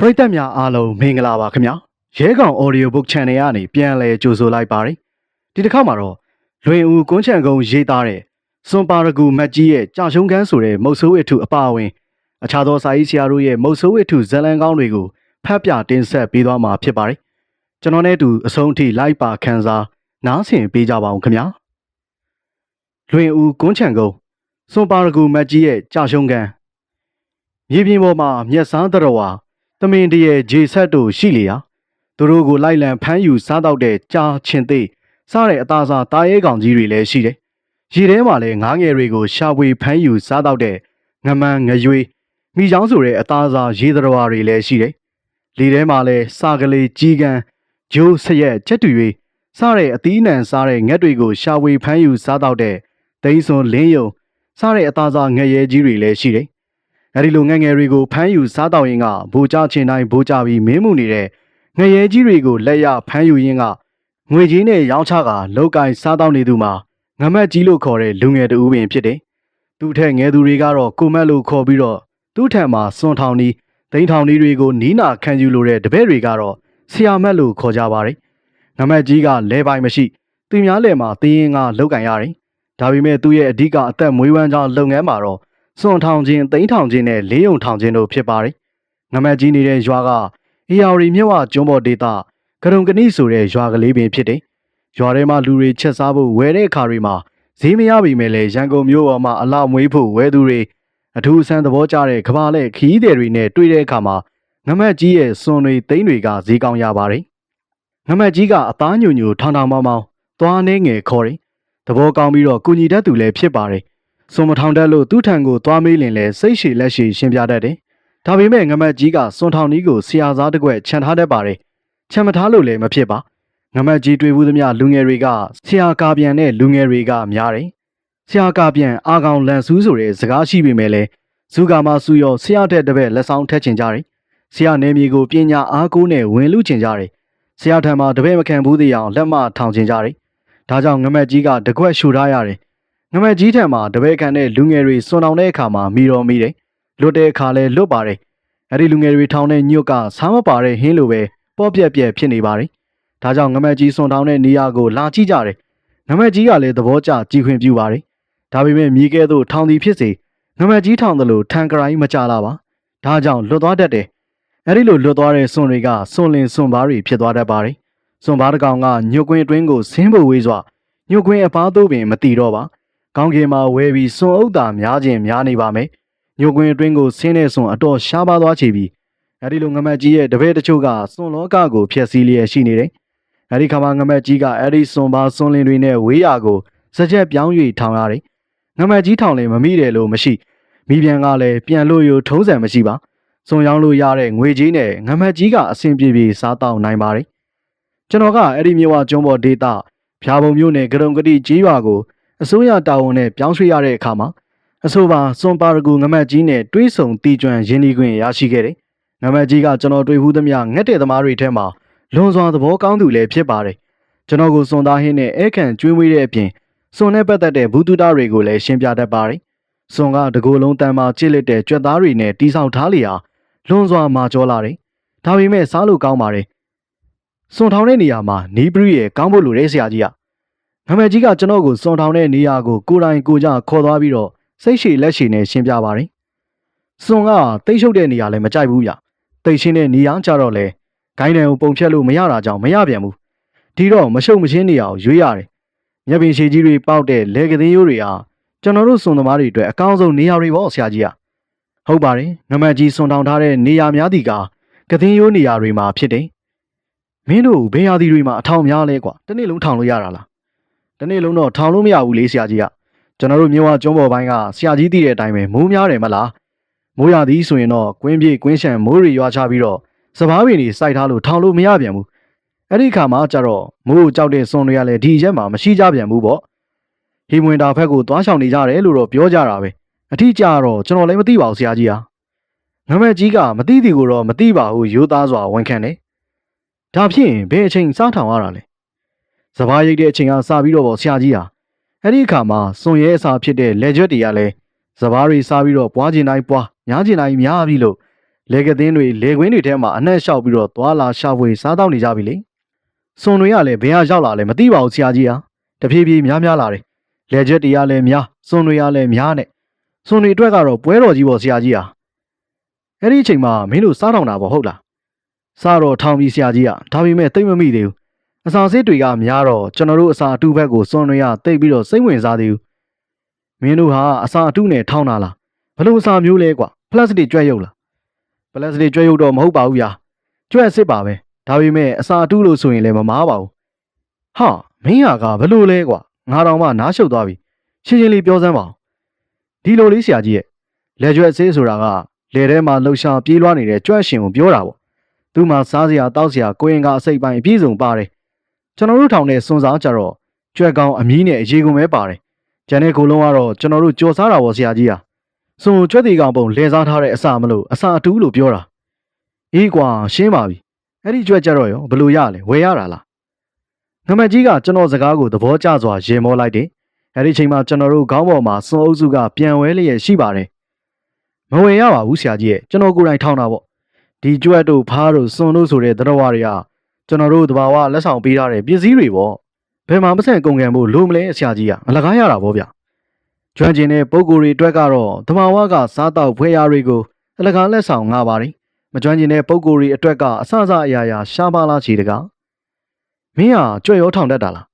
ပရိသတ်များအားလုံးမင်္ဂလာပါခင်ဗျာရဲကောင် Audio Book Channel ကနေပြန်လည်ကြိုဆိုလိုက်ပါတယ်ဒီတစ်ခါမှာတော့လွင်ဦးကွန်းချန်ကုန်းရေးသားတဲ့စွန်ပါရဂူမက်ကြီးရဲ့ကြာရှုံးခန်းဆိုတဲ့မုတ်ဆိုးဝိထုအပါအဝင်အခြားသောစာရေးဆရာတို့ရဲ့မုတ်ဆိုးဝိထုဇလံကောင်းတွေကိုဖတ်ပြတင်ဆက်ပေးသွားမှာဖြစ်ပါတယ်ကျွန်တော်နဲ့အတူအဆုံးထိလိုက်ပါခန်းစားနားဆင်ပေးကြပါအောင်ခင်ဗျာလွင်ဦးကွန်းချန်ကုန်းစွန်ပါရဂူမက်ကြီးရဲ့ကြာရှုံးခန်းမြေပြင်ပေါ်မှာမျက်စားတရဝါသမင်တရေဂျေဆက်တို့ရှိလျာသူတို့ကိုလိုက်လံဖမ်းယူစားတော့တဲ့ကြာချင်းသိစားတဲ့အသားစားတာရဲကောင်ကြီးတွေလည်းရှိတယ်။ရေထဲမှာလည်းငားငယ်တွေကိုရှာဖွေဖမ်းယူစားတော့တဲ့ငမန်းငရွေမိချောင်းဆိုတဲ့အသားစားရေသတ္တဝါတွေလည်းရှိတယ်။လေထဲမှာလည်းစာကလေးကြီးကန်းဂျိုးဆရက်ချက်တူ၍စားတဲ့အသီးနှံစားတဲ့ငက်တွေကိုရှာဖွေဖမ်းယူစားတော့တဲ့သိန်းစွန်လင်းယုံစားတဲ့အသားစားငရဲကြီးတွေလည်းရှိတယ်။အဲဒီလိုငငယ်တွေကိုဖမ်းယူစားတော့ရင်ကဗိုလ်ကြချင်းတိုင်းဗိုလ်ကြပြီးမင်းမှုနေတဲ့ငရဲကြီးတွေကိုလက်ရဖမ်းယူရင်းကငွေကြီးနဲ့ရောင်းချကလောက်ကင်စားတော့နေသူမှာငမက်ကြီးလို့ခေါ်တဲ့လူငယ်တူပင်ဖြစ်တယ်။သူ့ထက်ငယ်သူတွေကတော့ကိုမက်လို့ခေါ်ပြီးတော့သူ့ထက်မှာစွန်ထောင်နီးသိန်းထောင်နီးတွေကိုနီးနာခံယူလိုတဲ့တပည့်တွေကတော့ဆရာမက်လို့ခေါ်ကြပါတယ်။ငမက်ကြီးကလဲပိုင်မရှိသူများလဲမှာသင်းရင်ကလောက်ကင်ရတယ်။ဒါပေမဲ့သူ့ရဲ့အဓိကအသက်မွေးဝမ်းကြောင်းလုပ်ငန်းမှာတော့စွန်ထောင်ခြင်းသိန်းထောင်ခြင်းနဲ့လေးယုံထောင်ခြင်းတို့ဖြစ်ပါတယ်။ငမက်ကြီးနေတဲ့ရွာကအေယာဝတီမြစ်ဝကျွန်းပေါ်ဒေသကရုံကနိဆိုတဲ့ရွာကလေးပင်ဖြစ်တယ်။ရွာထဲမှာလူတွေချက်စားဖို့ဝယ်တဲ့အခါတွေမှာဈေးမရပေမဲ့လည်းရန်ကုန်မြို့ပေါ်မှာအလောက်မွေးဖို့ဝယ်သူတွေအထူးအဆန်းသဘောကျတဲ့ကဘာလက်ခီးသည်တွေနဲ့တွေ့တဲ့အခါမှာငမက်ကြီးရဲ့စွန်တွေသိန်းတွေကဈေးကောင်းရပါတယ်။ငမက်ကြီးကအသားညိုညိုထောင်ထောင်မောင်းမောင်းသွားနေငယ်ခေါ်တယ်။သဘောကောင်းပြီးတော့ကုညီတတ်သူလည်းဖြစ်ပါတယ်။စွန်မထောင်တတ်လို့သူ့ထံကိုသွားမေးလင်လဲစိတ်ရှည်လက်ရှည်ရှင်းပြတတ်တယ်။ဒါပေမဲ့ငမက်ကြီးကစွန်ထောင်နီးကိုဆရာစားတစ်ခွက်ခြံထားတတ်ပါတယ်။ခြံမထားလို့လည်းမဖြစ်ပါ။ငမက်ကြီးတွေ့ဘူးသမျှလူငယ်တွေကဆရာကာပြန်နဲ့လူငယ်တွေကများတယ်။ဆရာကာပြန်အာကောင်လန်ဆူးဆိုတဲ့စကားရှိပေမဲ့လည်းဇူကာမဆူရောဆရာတဲ့တပည့်လက်ဆောင်ထက်ချင်ကြတယ်။ဆရာနေမြေကိုပညာအားကိုးနဲ့ဝင်လူချင်ကြတယ်။ဆရာထံမှာတပည့်မခံဘူးတဲ့အောင်လက်မထောင်ချင်ကြတယ်။ဒါကြောင့်ငမက်ကြီးကတကွက်ရှူထားရတယ်။ငမက်ကြီးထံမှာတပည့်ခံတဲ့လူငယ်တွေစွန်တောင်တဲ့အခါမှာမီတော်မီတယ်။လွတ်တဲ့အခါလဲလွတ်ပါတယ်။အဲဒီလူငယ်တွေထောင်တဲ့ညွတ်ကစားမပါတဲ့ဟင်းလိုပဲပေါ့ပြက်ပြက်ဖြစ်နေပါတယ်။ဒါကြောင့်ငမက်ကြီးစွန်ထောင်တဲ့နေရာကိုလာကြည့်ကြတယ်။ငမက်ကြီးကလည်းသဘောကျကြည်ခွင့်ပြုပါတယ်။ဒါပေမဲ့မြေကဲသို့ထောင်သည်ဖြစ်စေငမက်ကြီးထောင်တယ်လို့ထန်ကရိုင်းမကြလာပါ။ဒါကြောင့်လွတ်သွားတတ်တယ်။အဲဒီလိုလွတ်သွားတဲ့စွန်တွေကစွန်လင်စွန်ဘားတွေဖြစ်သွားတတ်ပါတယ်။စွန်ဘားတစ်ကောင်ကညွတ်ကွင်းအတွင်းကိုဆင်းဖို့ဝေးစွာညွတ်ကွင်းအပားသို့ပင်မတီတော့ပါ။ကောင်းကင်မှာဝဲပြီးစွန်အုပ်သာများခြင်းများနေပါမယ်။ညိုကွင်းအတွင်းကိုဆင်းတဲ့စွန်အတော်ရှားပါသွားချေပြီးအဲဒီလိုငမက်ကြီးရဲ့တပည့်တချို့ကစွန်လောကကိုဖျက်ဆီးလျက်ရှိနေတယ်။အဲဒီခါမှာငမက်ကြီးကအဲဒီစွန်ပါစွန်လင်တွေနဲ့ဝေးရာကိုစကြက်ပြောင်း၍ထောင်ရတယ်။ငမက်ကြီးထောင်လည်းမမိတယ်လို့မရှိမိပြန်ကလည်းပြန်လို့ရထုံးစံမရှိပါ။စွန်ရောင်းလို့ရတဲ့ငွေကြီးနဲ့ငမက်ကြီးကအဆင်ပြေပြေစားတောက်နိုင်ပါတယ်။ကျွန်တော်ကအဲဒီမြေဝကျွန်းပေါ်ဒေသဖျားပုံမြို့နယ်ကရုံကတိကြီးရွာကိုအစိုးရတာဝန်နဲ့ပြောင်းရွှေ့ရတဲ့အခါမှာအဆိုပါစွန်ပါရဂူငမက်ကြီးနဲ့တွေးဆုံတီကျွမ်းရင်းနှီးခွင့်ရရှိခဲ့တယ်။ငမက်ကြီးကကျွန်တော်တွေ့ဘူးသမျှငက်တဲ့သမားတွေထဲမှာလွန်စွာသဘောကောင်းသူလည်းဖြစ်ပါတယ်။ကျွန်တော်ကိုစွန်သားဟင်းနဲ့အဲခံကျွေးမွေးတဲ့အပြင်စွန်နဲ့ပတ်သက်တဲ့ဘူးတူတာတွေကိုလည်းရှင်းပြတတ်ပါတယ်။စွန်ကတကိုယ်လုံးတန်မာကြစ်လက်တဲ့ကြွက်သားတွေနဲ့တီးဆောင်ထားလျာလွန်စွာမာကျော်လာတယ်။ဒါပေမဲ့စားလို့ကောင်းပါတယ်။စွန်ထောင်တဲ့နေရာမှာနီးပရိရဲ့ကောင်းဖို့လိုတဲ့ဆရာကြီးကငမက်ကြီးကကျွန်တော်ကိုစွန်ထောင်တဲ့နေရာကိုကိုယ်တိုင်ကိုကြခေါ်သွားပြီးတော့စိတ်ရှည်လက်ရှည်နဲ့ရှင်းပြပါတယ်။စွန်ကတိတ်ရှုပ်တဲ့နေရာလည်းမကြိုက်ဘူးဗျ။တိတ်ရှင်းတဲ့နေရာကြတော့လေဂိုင်းတန်ကိုပုံဖြတ်လို့မရတာကြောင့်မရပြန်ဘူး။ဒီတော့မရှုပ်မရှင်းနေအောင်ရွေးရတယ်။မျက်ပင်ရှည်ကြီးတွေပေါက်တဲ့လေကသေးရိုးတွေဟာကျွန်တော်တို့စွန်သမားတွေအတွက်အကောင်းဆုံးနေရာတွေပေါ့ဆရာကြီးက။ဟုတ်ပါတယ်။ငမက်ကြီးစွန်ထောင်ထားတဲ့နေရာများသည့်ကသင်းရိုးနေရာတွေမှာဖြစ်တယ်။မင်းတို့ဘေးရာသီတွေမှာအထောင်များလဲကွာ။တစ်နေ့လုံးထောင်လို့ရတာလား။တစ်နေ့လုံးတော့ထောင်လို့မရဘူးလေဆရာကြီးက။ကျွန်တော်တို့မြို့ဝကျွန်းပေါ်ပိုင်းကဆရာကြီးသိတဲ့အတိုင်းပဲမိုးများတယ်မလားမိုးရသည်ဆိုရင်တော့ကွင်းပြေးကွင်းရှံမိုးရီရွာချပြီးတော့စပားပင်တွေစိုက်ထားလို့ထောင်လို့မရပြန်ဘူးအဲ့ဒီခါမှကျတော့မိုးကြောက်တဲ့စွန်တွေကလည်းဒီရက်မှာမရှိကြပြန်ဘူးပေါ့ဟီမွင်တာဖက်ကိုသွားရှောင်နေကြတယ်လို့တော့ပြောကြတာပဲအထီးကျတော့ကျွန်တော်လည်းမသိပါဘူးဆရာကြီးဟာငမက်ကြီးကမသိသည်ကိုတော့မသိပါဘူးရိုးသားစွာဝန်ခံတယ်ဒါဖြင့်ဘယ်အချိန်စားထောင်ရတာလဲစပားရိတ်တဲ့အချိန်ကစပြီးတော့ပေါ့ဆရာကြီးဟာအဲ့ဒီအခါမှာစွန်ရဲအစာဖြစ်တဲ့လက်ကျွတ်တွေကလည်းစပားတွေစားပြီးတော့ပွားကျင်တိုင်းပွားညားကျင်တိုင်းများပြီလို့ လေကသင်းတွေလေကွင်းတွေထဲမှာအနှံ့လျှောက်ပြီးတော့သွာလာရှာဖွေစားတောက်နေကြပြီလေစွန်တွေကလည်းဘယ်ဟာရောက်လာလဲမသိပါဘူးဆရာကြီးဟာတဖြည်းဖြည်းများလာတယ်လေချက်တွေကလည်းများစွန်တွေကလည်းများနဲ့စွန်တွေအတွက်ကတော့ပွဲတော်ကြီးပေါ့ဆရာကြီးဟာအဲ့ဒီအချိန်မှာမင်းတို့စားထောင်တာပေါ့ဟုတ်လားစားတော့ထောင်ပြီးဆရာကြီးကဒါပေမဲ့သိမ့်မမိသေးဘူးအစာစစ်တွေကများတော့ကျွန်တော်တို့အစာအတုဘက်ကိုစွန်တွေကတိတ်ပြီးတော့စိတ်ဝင်စားသေးဘူးမင်းတို့ဟာအစာအတုနဲ့ထောင်းတာလားဘလို့အစာမျိုးလဲကွာပလတ်စတစ်ကြွက်ရုပ်လားပလတ်စတစ်ကြွက်ရုပ်တော့မဟုတ်ပါဘူးဗျာကြွက်စစ်ပါပဲဒါပေမဲ့အစာအတုလို့ဆိုရင်လည်းမမားပါဘူးဟာမင်းဟာကဘလို့လဲကွာငါတော်မှနားရှုပ်သွားပြီရှင်းရှင်းလေးပြောစမ်းပါဦးဒီလိုလေးဆရာကြီးရဲ့လက်ကြွက်ဆေးဆိုတာကလေထဲမှာလှုပ်ရှားပြေးလွှားနေတဲ့ကြွက်ရှင်ကိုပြောတာပေါ့သူ့မှာစားစရာတောက်စရာကိုရင်ကအစိပ်ပိုင်းအပြည့်စုံပါတယ်ကျွန်တော်တို့ထောင်တဲ့စွန်စားကြတော့ကြွက်ကောင်အမီးနဲ့အရေကုန်ပဲပါတယ်ကျန်တဲ့ကိုလုံးကတော့ကျွန်တော်တို့ကြော်စားတာပေါ့ဆရာကြီးဟာစွန်ကြွက်တီကောင်ပုံလဲစားထားတဲ့အစာမလို့အစာအတူးလို့ပြောတာအေးကွာရှင်းပါပြီအဲ့ဒီကြွက်ကြတော့ရောဘလို့ရလဲဝယ်ရတာလားငမကြီးကကျွန်တော်စကားကိုသဘောကျစွာရေမောလိုက်တယ်အဲ့ဒီချိန်မှာကျွန်တော်တို့ခေါင်းပေါ်မှာစွန်အုပ်စုကပြန်ဝဲလျက်ရှိပါတယ်မဝယ်ရပါဘူးဆရာကြီးရဲ့ကျွန်တော်ကိုယ်တိုင်ထောင်းတာပေါ့ဒီကြွက်တို့ဖားတို့စွန်တို့ဆိုတဲ့သတ္တဝါတွေကကျွန်တော်တို့တဘာဝလက်ဆောင်ပေးထားတဲ့ပစ္စည်းတွေပေါ့ဘယ်မှာမဆန့်ကုန်ကန်ဖို့လိုမလဲဆရာကြီးကအလကားရတာပေါ့ဗျကျွမ်းကျင်တဲ့ပုံကိုယ်တွေအတွက်ကတော့တဘာဝကစားတောက်ဖွဲရတွေကိုအလကားလက်ဆောင်ငါပါတယ်မကျွမ်းကျင်တဲ့ပုံကိုယ်တွေအတွက်ကအဆအအရာရာရှားပါလားချီတကားမင်းဟာကြွက်ရောထောင်တတ်တာလာ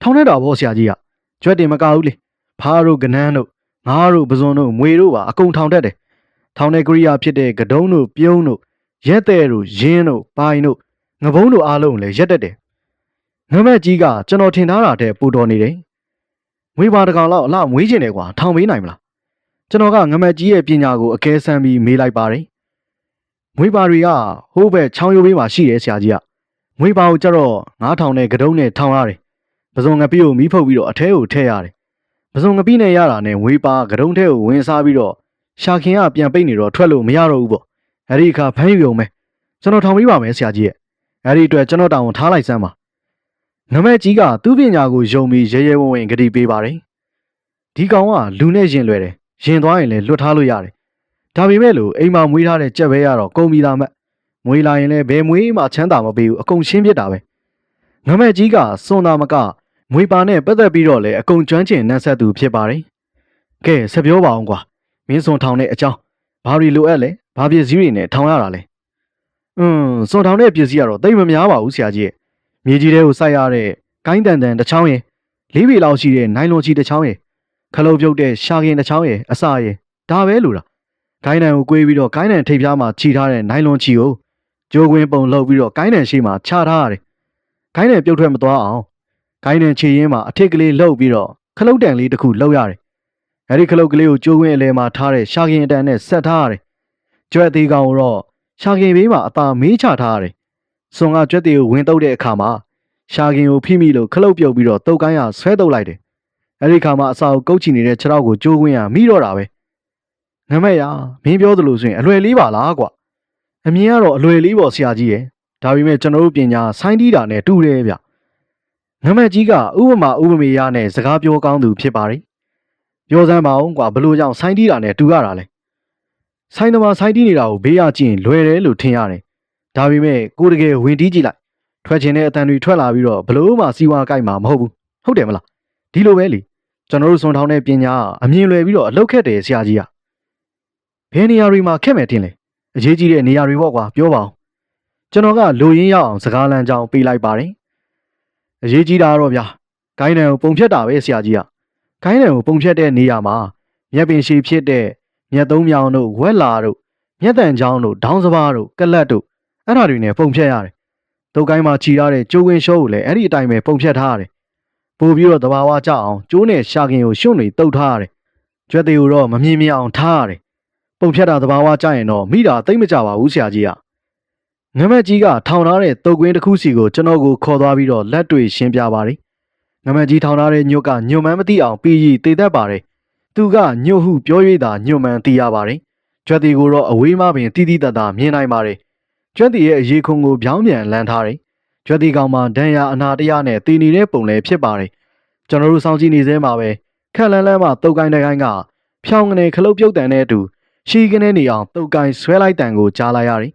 းထောင်တတ်တာပေါ့ဆရာကြီးကကြွက်တင်မကဘူးလေဖားတို့ကနန်းတို့ငါးတို့ပဇွန်တို့မွေတို့ပါအကုန်ထောင်တတ်တယ်ထောင်တဲ့ကိရိယာဖြစ်တဲ့ကတုံးတို့ပြုံးတို့ရက်တဲ့တို့ရင်းတို့ပိုင်တို့ငပုံးတို့အားလုံးလည်းရက်တတ်တယ်ငမက်ကြီးကကျွန်တော်ထင်ထားတာတဲ့ပူတော်နေတယ်မွေးပါတကောင်လောက်အလားမွေးကျင်တယ်ကွာထောင်ပေးနိုင်မလားကျွန်တော်ကငမက်ကြီးရဲ့ပညာကိုအကဲဆန်းပြီးမေးလိုက်ပါတယ်မွေးပါတွေကဟိုးဘက်ချောင်းရိုးဘေးမှာရှိတယ်ဆရာကြီးကမွေးပါကိုကျတော့9000နဲ့ကတုံးနဲ့ထောင်ရတယ်ပစုံငပိကိုမီးဖုတ်ပြီးတော့အထဲကိုထည့်ရတယ်ပစုံငပိနဲ့ရတာနဲ့မွေးပါကတုံးထဲကိုဝင်စားပြီးတော့ရှာခင်ကပြန်ပိတ်နေတော့ထွက်လို့မရတော့ဘူးပေါ့အဲ့ဒီအခါဖမ်းယူုံပဲကျွန်တော်ထောင်ပေးပါမယ်ဆရာကြီးရဲ့အဲ့ဒီအတွက်ကျွန်တော်တောင်းထားလိုက်စမ်းပါနမက်ကြီးကသူ့ပညာကိုယုံပြီးရဲရဲဝံ့ဝံ့ဂတိပေးပါတယ်ဒီကောင်ကလူနဲ့ရင်လွယ်တယ်ရင်သွားရင်လည်းလွတ်ထားလို့ရတယ်ဒါပေမဲ့လို့အိမ်မှာမွေးထားတဲ့ကြက်ပဲရတော့ကုန်ပြီသားမက်မွေးလာရင်လည်းဘယ်မွေးမှချမ်းသာမပေးဘူးအကုန်ရှင်းပြစ်တာပဲနမက်ကြီးကစွန်သားမကမွေးပါနဲ့ပတ်သက်ပြီးတော့လည်းအကုန်ကျွမ်းကျင်နှံ့ဆက်သူဖြစ်ပါတယ်ကဲဆက်ပြောပါအောင်ကွာမင်းစွန်ထောင်တဲ့အကြောင်းဘာတွေလိုအပ်လဲဘာပစ္စည်းတွေနဲ့ထောင်ရတာလဲစွန်ထောင်တဲ့ပစ္စည်းကတော့တိတ်မများပါဘူးဆရာကြီးရဲ့မြေကြီးထဲကိုစိုက်ရတဲ့ကိုင်းတန်တန်တစ်ချောင်းရယ်လေးပေလောက်ရှိတဲ့နိုင်လွန်ချီတစ်ချောင်းရယ်ခလုတ်ပြုတ်တဲ့ရှာခင်တစ်ချောင်းရယ်အစာရယ်ဒါပဲလို့လားကိုင်းတန်ကိုကွေးပြီးတော့ကိုင်းတန်ထိပ်ပြားမှာခြိထားတဲ့နိုင်လွန်ချီကိုကြိုးကွင်းပုံလှုပ်ပြီးတော့ကိုင်းတန်ရှိမှချထားရတယ်ကိုင်းတန်ပြုတ်ထွက်မသွားအောင်ကိုင်းတန်ခြေရင်းမှာအထစ်ကလေးလှုပ်ပြီးတော့ခလုတ်တန်လေးတစ်ခုလှုပ်ရတယ်အဲဒီခလုတ်ကလေးကိုကြိုးကွင်းအလဲမှာထားတဲ့ရှာခင်အတန်နဲ့ဆက်ထားရတယ်ကြွက်သေးကောင်ကိုတော့ရှာခင်ဘေးမှာအသာမေးချထားရတယ်စွန်ကကြွက်သေးကိုဝင်တုပ်တဲ့အခါမှာရှာခင်ကိုဖိမိလို့ခလုတ်ပြုတ်ပြီးတော့တုတ်ကိုင်းရဆွဲတုပ်လိုက်တယ်အဲဒီခါမှာအစာကိုကုတ်ချီနေတဲ့ခြေထောက်ကိုကြိုးကွင်းရမိတော့တာပဲငမက်ရမင်းပြောသလိုဆိုရင်အလွယ်လေးပါလားကွာအမြင်ကတော့အလွယ်လေးပေါ့ဆရာကြီးရဲ့ဒါပေမဲ့ကျွန်တော်တို့ပညာဆိုင်းတီးတာနဲ့တူတယ်ဗျငမက်ကြီးကဥပမာဥပမေရနဲ့စကားပြောကောင်းသူဖြစ်ပါတယ်ပြောစမ်းပါအောင်ကွာဘလို့ကြောင့်ဆိုင်းတီးတာနဲ့တူရတာလဲဆိုင်းသမားဆိုင်းတီးနေတာကိုဘေးရကြည့်ရင်လွယ်တယ်လို့ထင်ရတယ်ဒါပေမဲ့ကိုတကယ်ဝင်တီးကြည့်လိုက်ထွက်ချင်တဲ့အတန်တွေထွက်လာပြီးတော့ဘလို့မှစီဝါကိုက်မှာမဟုတ်ဘူးဟုတ်တယ်မလားဒီလိုပဲလေကျွန်တော်တို့စွန်ထောင်းတဲ့ပညာအမြင်လွယ်ပြီးတော့အလောက်ခက်တယ်ဆရာကြီးကဘယ်နေရာတွေမှာခက်မယ်တင်လဲအရေးကြီးတဲ့နေရာတွေပေါ့ကွာပြောပါအောင်ကျွန်တော်ကလူရင်းရအောင်စကားလမ်းကြောင်းပေးလိုက်ပါတယ်အရေးကြီးတာတော့ဗျာကိုင်းတန်ကိုပုံဖြတ်တာပဲဆရာကြီးကကိုင်းတန်ကိုပုံဖြတ်တဲ့နေရာမှာမြက်ပင်ရှည်ဖြစ်တဲ့မြက်သုံးမြောင်တို့ဝက်လာတို့မြက်တန်ချောင်းတို့ဒေါင်းစပါးတို့ကလတ်တို့အဲ့ဒါတွေနဲ့ပုံဖြတ်ရတယ်တုတ်ကိုင်းမှာခြီထားတဲ့ကျိုးဝင်းရှောကိုလည်းအဲ့ဒီအတိုင်းပဲပုံဖြတ်ထားရတယ်ပို့ပြီးတော့တဘာဝကြအောင်ကျိုးနဲ့ရှာခင်ကိုရွှွန့်တွေတုတ်ထားရတယ်ကြွက်သေးကိုတော့မမြင်မြင်အောင်ထားရတယ်ပုံဖြတ်တာတဘာဝကြရင်တော့မိတာသိမ့်မကြပါဘူးဆရာကြီးကငမက်ကြီးကထောင်ထားတဲ့တုတ်ကွင်းတစ်ခုစီကိုကျွန်တော်ကိုခေါ်သွားပြီးတော့လက်တွေရှင်းပြပါတယ်ငမက်ကြီးထောင်ထားတဲ့ညွတ်ကညွတ်မှန်းမသိအောင်ပြီးရီတေတတ်ပါတယ်သူကညွတ်ဟုပြော၍သာညွတ်မှန်းသိရပါတယ်ကြွက်သေးကိုတော့အဝေးမှပင်တီးတီးတတ်တာမြင်နိုင်ပါတယ်ကြွက်သေးရဲ့အရေးခုံကိုပြောင်းပြန်လန်းထားတယ်ကြွက်သေးကောင်မှဒဏ်ရာအနာတရားနဲ့တည်နေတဲ့ပုံလည်းဖြစ်ပါတယ်ကျွန်တော်တို့စောင့်ကြည့်နေစဲမှာပဲခက်လန်းလန်းမှတုတ်ကိုင်းတကိုင်းကဖြောင်းငနေခလုတ်ပြုတ်တန်တဲ့အတူ ရှီကနေနေအောင်တုတ်ကိုင်းဆွဲလိုက်တန်ကိုကြားလိုက်ရတယ်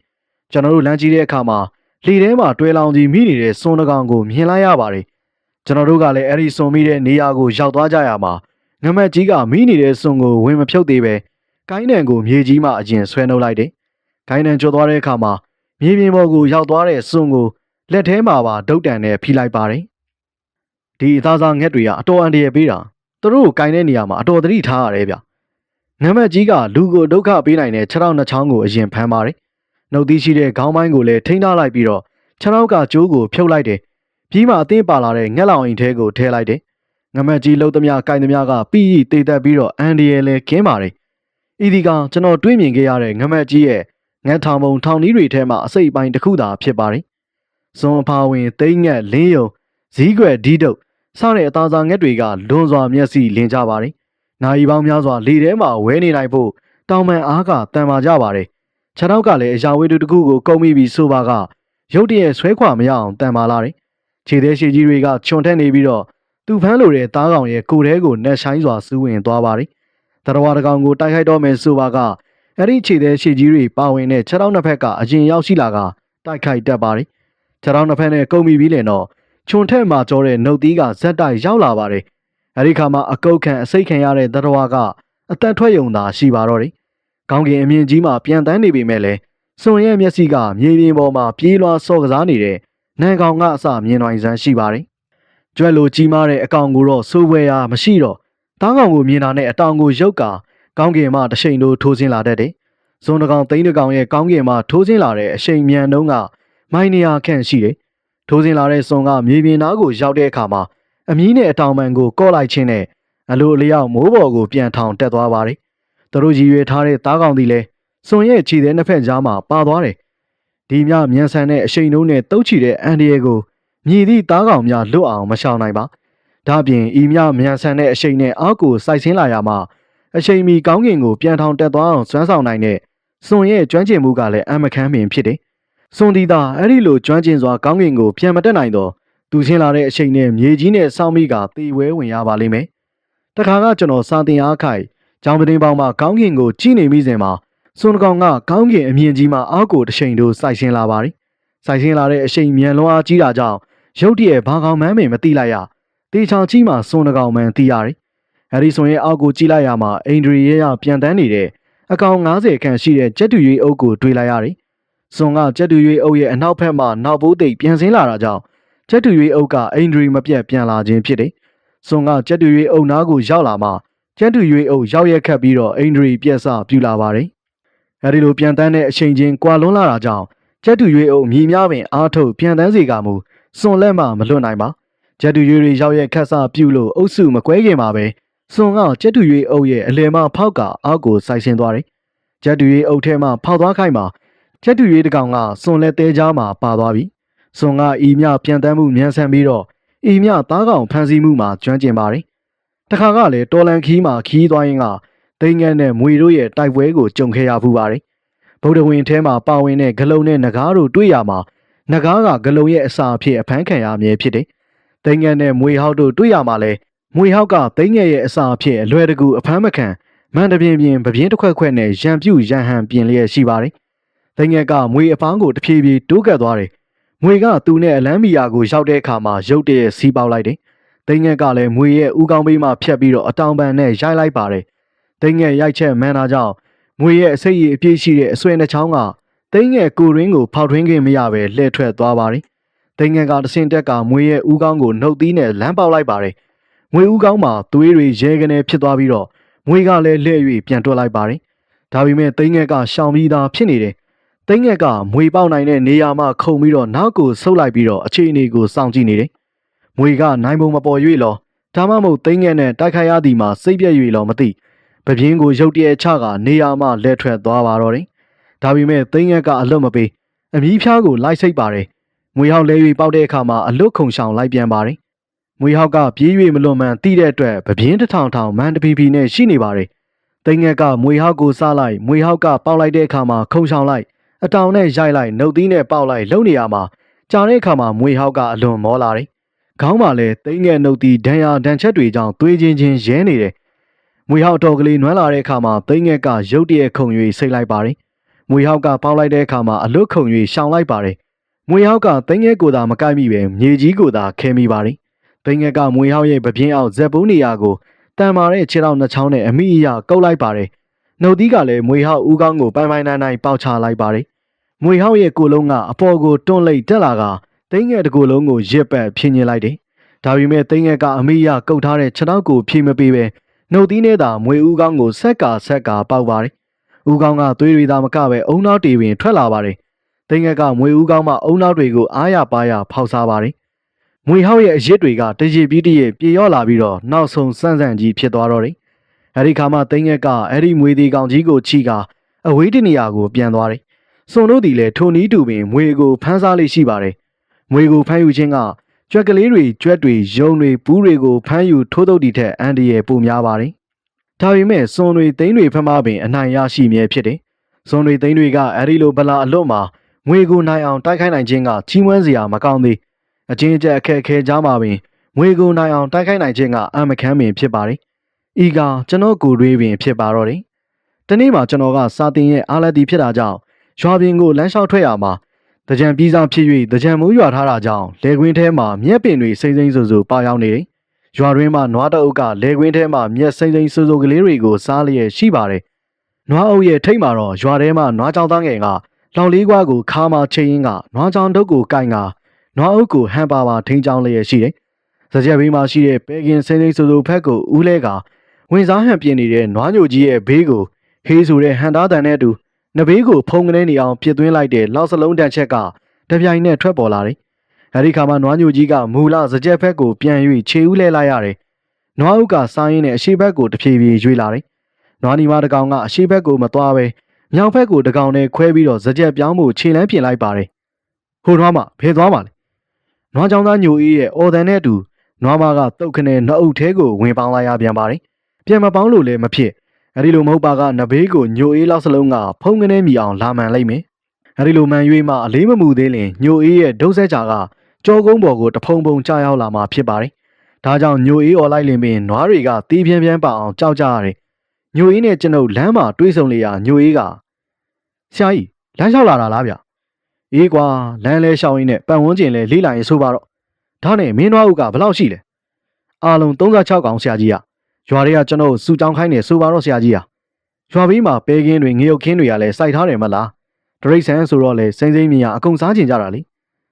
ကျွန်တော်တို့လမ်းကြီးတဲ့အခါမှာလေထဲမှာတွဲလောင်ကြီးမိနေတဲ့စွန်တကောင်ကိုမြင်လိုက်ရပါတယ်ကျွန်တော်တို့ကလည်းအဲ့ဒီစွန်မိတဲ့နေရာကိုရောက်သွားကြရမှာငမက်ကြီးကမိနေတဲ့စွန်ကိုဝင်မဖြုတ်သေးပဲကိုင်းနံကိုမြေကြီးမှအရင်ဆွဲနှုတ်လိုက်တယ်ကိုင်းနံကျော်သွားတဲ့အခါမှာမြေပြင်ပေါ်ကိုရောက်သွားတဲ့စွန်ကိုလက်ထဲမှာပါဒုတ်တန်နဲ့ဖိလိုက်ပါတယ်ဒီအသားစားငှက်တွေကအတော်အန္တရာယ်ပေးတာသူတို့ကိုကိုင်းတဲ့နေရာမှာအတော်သတိထားရတယ်ဗျငမက်ကြီးကလူကိုဒုက္ခပေးနိုင်တဲ့ခြေထောက်နှစ်ချောင်းကိုအရင်ဖမ်းပါတယ်နှုတ်သီးရှိတဲ့ခေါင်းပိုင်းကိုလည်းထိန်းထားလိုက်ပြီးတော့ခြေထောက်ကကျိုးကိုဖြုတ်လိုက်တယ်ပြီးမှအသင်းပါလာတဲ့ငှက်လောင်အိမ်ထဲကိုထည့်လိုက်တယ်ငမက်ကြီးလှုပ်သမျှကိုင်းသမျှကပြီးရီတေသက်ပြီးတော့အန်ဒီရဲလဲခင်းပါတယ်ဤဒီကကျွန်တော်တွေးမြင်ခဲ့ရတဲ့ငမက်ကြီးရဲ့ငှက်ထောင်ပုံထောင်နီးတွေထဲမှာအစိပ်ပိုင်းတစ်ခုသာဖြစ်ပါတယ်စွန်အဖာဝင်သိန်းငှက်လင်းယုံဇီးကွယ်ဒီဒုတ်စတဲ့အသားစားငှက်တွေကလွန်စွာမျက်စိလင်းကြပါတယ်နိုင်ပေါင်းများစွာလေထဲမှာဝဲနေနိုင်ဖို့တောင်ပန်အားကတန်ပါကြပါတယ်ခြေထောက်ကလည်းအရာဝတ္ထုတစ်ခုကိုကုံမိပြီးဆိုပါကရုတ်တရက်ဆွဲခွာမရအောင်တန်ပါလာတယ်ခြေသေးရှိကြီးတွေကချွန်ထက်နေပြီးတော့သူ့ဖမ်းလိုတဲ့သားကောင်ရဲ့ကိုယ်ထဲကိုနှက်ဆိုင်စွာစူးဝင်သွားပါတယ်တရဝါတကောင်ကိုတိုက်ခိုက်တော့မယ်ဆိုပါကအဲ့ဒီခြေသေးရှိကြီးတွေပါဝင်တဲ့ခြေထောက်နှစ်ဖက်ကအရင်ရောက်ရှိလာကတိုက်ခိုက်တတ်ပါတယ်ခြေထောက်နှစ်ဖက်နဲ့ကုံမိပြီးလင်တော့ချွန်ထက်မှာကြောတဲ့နှုတ်သီးကဇက်တိုက်ရောက်လာပါတယ်အဲ့ဒီခါမှာအကုတ်ခံအစိတ်ခံရတဲ့တရဝါကအသက်ထွက်ယုံသာရှိပါတော့တယ်ကောင်းကင်အမြင့်ကြီးမှာပြန်တန်းနေပေမဲ့လည်းစွန်ရဲ့မျက်စိကမြေပြင်ပေါ်မှာပြေးလွှားစော့ကစားနေတဲ့နန်ကောင်ကအစမြင်နိုင်စမ်းရှိပါတယ်။ကျွဲလိုကြီးမားတဲ့အကောင်ကိုတော့စိုးပွဲရမရှိတော့တားကောင်ကိုမြင်တာနဲ့အတောင်ကိုရုပ်ကာကောင်းကင်မှတရှိန်တို့ထိုးစင်းလာတတ်တယ်။စွန်တကောင်သိန်းတကောင်ရဲ့ကောင်းကင်မှထိုးစင်းလာတဲ့အရှိန်မြန်နှုန်းကမိုင်နေရာခန့်ရှိတယ်။ထိုးစင်းလာတဲ့စွန်ကမြေပြင်နားကိုရောက်တဲ့အခါမှာအမြီးနဲ့အတောင်ပံကိုကော့လိုက်ခြင်းနဲ့အလိုအလျောက်မိုးပေါ်ကိုပြန်ထောင်တက်သွားပါတယ်။သူတို့ရည်ရွယ်ထားတဲ့တားကောင်သည်လည်းစွန်ရဲ့ခြေသေးနှစ်ဖက်ကြားမှာပါသွားတယ်။ဒီမြမြန်ဆန်တဲ့အရှိန်နှုန်းနဲ့တုတ်ချီတဲ့အန်ဒီရဲကိုမြည်သည့်တားကောင်များလွတ်အောင်မရှောင်နိုင်ပါ။ဒါပြင်ဤမြမြန်ဆန်တဲ့အရှိန်နဲ့အောက်ကိုစိုက်ဆင်းလာရမှအရှိန်မီကောင်းကင်ကိုပြန်ထောင်တက်သွားအောင်စွမ်းဆောင်နိုင်တဲ့စွန်ရဲ့ကျွမ်းကျင်မှုကလည်းအမခန်းပင်ဖြစ်တယ်။စွန်ဒီသာအဲ့ဒီလိုကျွမ်းကျင်စွာကောင်းကင်ကိုပြန်မတက်နိုင်တော့သူချင်းလာတဲ့အရှိန်နဲ့မြေကြီးနဲ့စောင်းမိကသေဝဲဝင်ရပါလိမ့်မယ်။တခါကကျွန်တော်စာတင်အားခိုက်ကျောင်းသတင်းပေါင်းမှာကောင်းကင်ကိုကြည့်နေမိစဉ်မှာစွန်ကောင်ကကောင်းကင်အမြင့်ကြီးမှာအောက်ကိုတစ်ချိန်တို့စိုက်ရှင်းလာပါတယ်။စိုက်ရှင်းလာတဲ့အရှိန်မြန်လွန်အားကြီးတာကြောင့်ရုတ်တရက်ဘာကောင်မှန်းမသိလိုက်ရ။တေချာကြီးမှာစွန်ကောင်မှန်းသိရတယ်။အဲဒီစွန်ရဲ့အောက်ကိုကြည့်လိုက်ရမှာအိန္ဒြေရရပြန်တန်းနေတဲ့အကောင်90ခန့်ရှိတဲ့ကြက်တူရွေးအုပ်ကိုတွေ့လိုက်ရတယ်။စွန်ကကြက်တူရွေးအုပ်ရဲ့အနောက်ဘက်မှာနောက်ဘိုးသိပ်ပြန်ဆင်းလာတာကြောင့်ကြက်တူရွေးအုပ်ကအိန္ဒြေမပြတ်ပြန်လာခြင်းဖြစ်တယ်။စွန်ကကြက်တူရွေးအုပ်နားကိုရောက်လာမှကြက်တူရွေးအုပ်ရောက်ရက်ခတ်ပြီးတော့အိန္ဒြေပြက်စပြူလာပါတယ်။အဲဒီလိုပြန်တန်းတဲ့အချိန်ချင်းကွာလွန်းလာတာကြောင့်ကြက်တူရွေးအုပ်မြည်များပင်အားထုတ်ပြန်တန်းစေကမူစွန်လက်မှမလွတ်နိုင်ပါကြက်တူရွေးတွေရောက်ရက်ခတ်စပြူလို့အုပ်စုမကွဲခင်မှာပဲစွန်ကကြက်တူရွေးအုပ်ရဲ့အလယ်မှဖောက်ကအောက်ကိုစိုက်ဆင်းသွားတယ်ကြက်တူရွေးအုပ်ထဲမှာဖောက်သွားခိုင်းမှာကြက်တူရွေးတကောင်ကစွန်လက်သေးကြားမှာပါသွားပြီစွန်ကဤမြပြန်တန်းမှုမြန်ဆန်ပြီးတော့ဤမြသားကောင်ဖမ်းဆီးမှုမှာကျွမ်းကျင်ပါတယ်တခါကလည်းတော်လန်ခီးမှာခီးသွားရင်ကသိန်းငန်းနဲ့မွေတို့ရဲ့တိုက်ပွဲကိုကြုံခဲ့ရဖူးပါတယ်ဗုဒ္ဓဝင်ထဲမှာပါဝင်တဲ့ဂလုံနဲ့နဂါးတို့တွေ့ရမှာနဂါးကဂလုံရဲ့အစာအဖြစ်အဖမ်းခံရမြဲဖြစ်တယ်သိန်းငန်းနဲ့မွေဟောက်တို့တွေ့ရမှာလဲမွေဟောက်ကသိန်းငယ်ရဲ့အစာအဖြစ်အလွယ်တကူအဖမ်းမခံမန်တပြင်းပြင်းပပြင်းတစ်ခွက်ခွက်နဲ့ရံပြူရန်ဟန်ပြင်လျက်ရှိပါတယ်သိန်းငယ်ကမွေအပန်းကိုတဖြည်းဖြည်းတိုးကပ်သွားတယ်မွေကသူ့နဲ့အလန်းမီယာကိုရောက်တဲ့အခါမှာရုတ်တရက်စီးပေါက်လိုက်တယ်သိန်းငယ်ကလည်းမွေရဲ့ဥကောင်းပေးမှဖြတ်ပြီးတော့အတောင်ပံနဲ့ရိုက်လိုက်ပါတယ်သိန်းငယ်ရိုက်ချက်မှန်တာကြောင့်မွေရဲ့အစိတ်ရည်အပြည့်ရှိတဲ့အဆွဲနှချောင်းကသိန်းငယ်ကိုရင်းကိုဖောက်ထွင်းခင်မရပဲလှည့်ထွက်သွားပါတယ်သိန်းငယ်ကတဆင်တက်ကမွေရဲ့ဥကောင်းကိုနှုတ်သီးနဲ့လမ်းပေါက်လိုက်ပါတယ်မွေဥကောင်းမှာသွေးတွေရဲကနေဖြစ်သွားပြီးတော့မွေကလည်းလှည့်၍ပြန်တွက်လိုက်ပါတယ်ဒါပေမဲ့သိန်းငယ်ကရှောင်ပြီးသားဖြစ်နေတယ်သိန်းငယ်ကမွေပေါက်နိုင်တဲ့နေရာမှာခုန်ပြီးတော့နောက်ကိုဆုပ်လိုက်ပြီးတော့အခြေအနေကိုစောင့်ကြည့်နေတယ်မွေကနိုင်ပုံမပေါ်၍လောဒါမှမဟုတ်သိန်းငယ်နဲ့တိုက်ခိုက်ရသည်မှာစိတ်ပြည့်၍လောမသိပပြင်းကိုရုတ်တရက်ချကနေရာမှလဲထွက်သွားပါတော့တယ်ဒါပေမဲ့သိန်းငယ်ကအလွတ်မပေးအမီးဖျားကိုလိုက်စိတ်ပါတယ်မွေဟောက်လဲ၍ပေါက်တဲ့အခါမှာအလွတ်ခုံရှောင်လိုက်ပြန်ပါတယ်မွေဟောက်ကပြေး၍မလွန်မှန်တိတဲ့အတွက်ပပြင်းတစ်ထောင်ထောင်မန်တပီပီနဲ့ရှိနေပါတယ်သိန်းငယ်ကမွေဟောက်ကိုစားလိုက်မွေဟောက်ကပေါက်လိုက်တဲ့အခါမှာခုံရှောင်လိုက်အတောင်နဲ့ရိုက်လိုက်နှုတ်သီးနဲ့ပေါက်လိုက်လုံနေရမှာကြာတဲ့အခါမှာမွေဟောက်ကအလွန်မောလာတယ်ခေါင်းမှာလည်းသိန်းငယ်နှုတ်သီးဒဏ်ရာဒဏ်ချက်တွေကြောင့်သွေးချင်းချင်းရဲနေတယ်မ မွေဟောက်တော်ကလေးနွမ်းလာတဲ့အခါမှာသိငက်ကရုတ်တရက်ခုန်၍ဆိတ်လိုက်ပါတယ်မွေဟောက်ကပေါက်လိုက်တဲ့အခါမှာအလွတ်ခုန်၍ရှောင်လိုက်ပါတယ်မွေဟောက်ကသိငက်ကိုသာမကိုက်မိပဲမြေကြီးကိုသာခဲမိပါတယ်သိငက်ကမွေဟောက်ရဲ့ပပြင်းအောင်ဇက်ပိုးနေရာကိုတန်မာတဲ့ခြေထောက်နှစ်ချောင်းနဲ့အမိအယကုတ်လိုက်ပါတယ်နှုတ်သီးကလည်းမွေဟောက်ဦးကောင်းကိုပိုင်ပိုင်နိုင်နိုင်ပေါက်ချလိုက်ပါတယ်မွေဟောက်ရဲ့ကိုယ်လုံးကအပေါ်ကိုတွန့်လိတ်တက်လာကသိငက်တစ်ကိုယ်လုံးကိုရစ်ပတ်ဖြင်းညင်လိုက်တယ်ဒါပေမဲ့သိငက်ကအမိအယကုတ်ထားတဲ့ခြေထောက်ကိုဖြည့်မပေးပဲနှုတ်သီးနဲ့သာမွေဦးကောင်းကိုဆက်ကာပေါက်ပါတယ်ဦးကောင်းကသွေးတွေသာမကပဲအုံနောက်တွေပင်ထွက်လာပါတယ်သိငက်ကမွေဦးကောင်းမှအုံနောက်တွေကိုအားရပါရဖောက်စားပါတယ်မွေဟောက်ရဲ့အရစ်တွေကတရစ်ပြီးတရစ်ပြေရော့လာပြီးတော့နောက်ဆုံးစန့်စန့်ကြီးဖြစ်သွားတော့တယ်အဲဒီခါမှသိငက်ကအဲ့ဒီမွေသေးကောင်ကြီးကိုချိကအဝေးတနေရာကိုပြန်သွားတယ်စွန်တို့သည်လည်းထိုနီးတူပင်မွေကိုဖမ်းစားလေးရှိပါတယ်မွေကိုဖမ်းယူခြင်းကကြွက်ကလေးတွေကြွက်တွေရုံတွေပူးတွေကိုဖမ်းယူထိုးထုတ်သည့်ထက်အန်ဒီရဲ့ပိုများပါတယ်ဒါပေမဲ့စွန်တွေသိန်းတွေဖမ်းမပင်အနိုင်ရရှိမြဲဖြစ်တယ်စွန်တွေသိန်းတွေကအဲ့ဒီလိုဗလာအလွတ်မှာမွေကိုနိုင်အောင်တိုက်ခိုက်နိုင်ခြင်းကချီးမွမ်းစရာမကောင်းသေးအချင်းအကျက်အခက်အခဲကြားမှာပင်မွေကိုနိုင်အောင်တိုက်ခိုက်နိုင်ခြင်းကအမခမ်းပင်ဖြစ်ပါတယ်ဤကကျွန်တော်ကိုတွေးပင်ဖြစ်ပါတော့တယ်တနေ့မှာကျွန်တော်ကစာတင်ရဲ့အားလက်တီဖြစ်တာကြောင့်ရွာပြင်ကိုလမ်းလျှောက်ထွက်ရမှာတကြံပြီးစားဖြစ်၍တကြံမိုးရွာထားတာကြောင့်လေကွင်းထဲမှာမြက်ပင်တွေစိမ့်စိမ့်ဆူဆူပါရောက်နေတယ်ရွာတွင်းမှာနွားတအုပ်ကလေကွင်းထဲမှာမြက်စိမ့်စိမ့်ဆူဆူကလေးတွေကိုစားလျက်ရှိပါတယ်နွားအုပ်ရဲ့ထိတ်မှာတော့ရွာထဲမှာနွားကြောင်သားငယ်ကလောင်လေးကွားကိုခါမှချိန်ရင်းကနွားကြောင်တုပ်ကိုကိုင်ကနွားအုပ်ကိုဟန်ပါထိန်းချောင်းလျက်ရှိတယ်စကြက်ဘေးမှာရှိတဲ့ပဲကင်စိမ့်စိမ့်ဆူဆူဖက်ကိုဦးလဲကဝင်စားဟန်ပြင်းနေတဲ့နွားညိုကြီးရဲ့ဘေးကိုဟေးဆိုတဲ့ဟန်သားတန်နဲ့အတူနဘေးကိုဖုံကနေနေအောင်ပြစ်သွင်းလိုက်တဲ့လောက်စလုံးတန်ချက်ကတပြိုင်နက်ထွက်ပေါ်လာတယ်။အဲဒီခါမှာနွားညိုကြီးကမူလစကြက်ဖက်ကိုပြန်၍ခြေဦးလဲလိုက်ရတယ်။နွားဥကစားရင်းနဲ့အရှိဘက်ကိုတဖြည်းဖြည်းရွေ့လာတယ်။နွားနီမတကောင်ကအရှိဘက်ကိုမသွားပဲမြောက်ဘက်ကိုတကောင်နဲ့ခွဲပြီးတော့စကြက်ပြောင်းမှုခြေလန်းပြင်လိုက်ပါတယ်။ဟိုနွားမဖယ်သွားပါလေ။နွားချောင်းသားညိုအေးရဲ့အော်တန်နဲ့အတူနွားမကတုတ်ခနဲ့နှုတ်ထဲကိုဝင်ပေါင်းလိုက်ရပြန်ပါတယ်။ပြန်မပေါင်းလို့လည်းမဖြစ်။အဲဒီလိုမဟုတ်ပါကနဘေးကိုညိုအေးလောက်စလုံးကဖုံကနေမြည်အောင်လာမှန်လိုက်မယ်။အဲဒီလိုမှန်၍မှအလေးမမှုသေးလင်ညိုအေးရဲ့ဒုစက်ချာကကြောကုန်းပေါ်ကိုတဖုံဖုံကျရောက်လာမှဖြစ်ပါတယ်။ဒါကြောင့်ညိုအေးអော်လိုက်လင်ပင်နွားတွေကတီးပြင်းပြင်းပအောင်ကြောက်ကြရတယ်။ညိုအေးနဲ့ကျွန်ုပ်လမ်းမှာတွေးဆုံလေရာညိုအေးကဆရာကြီးလမ်းလျှောက်လာတာလားဗျ။အေးကွာလမ်းလဲလျှောက်ရင်းနဲ့ပတ်ဝန်းကျင်လဲလေးလာရင်ဆိုပါတော့။ဒါနဲ့မင်းနွားဦးကဘလောက်ရှိလဲ။အားလုံး36ကောင်ဆရာကြီးကရွာတွေကကျွန်တော်စုကြောင်းခိုင်းနေဆိုပါတော့ဆရာကြီးရွာဘေးမှာပဲကင်းတွေငရုတ်ခင်းတွေကလည်းစိုက်ထားတယ်မလားဒရိတ်ဆန်ဆိုတော့လေစိမ့်စိမ့်မြင်ရအကုန်စားကျင်ကြတာလေ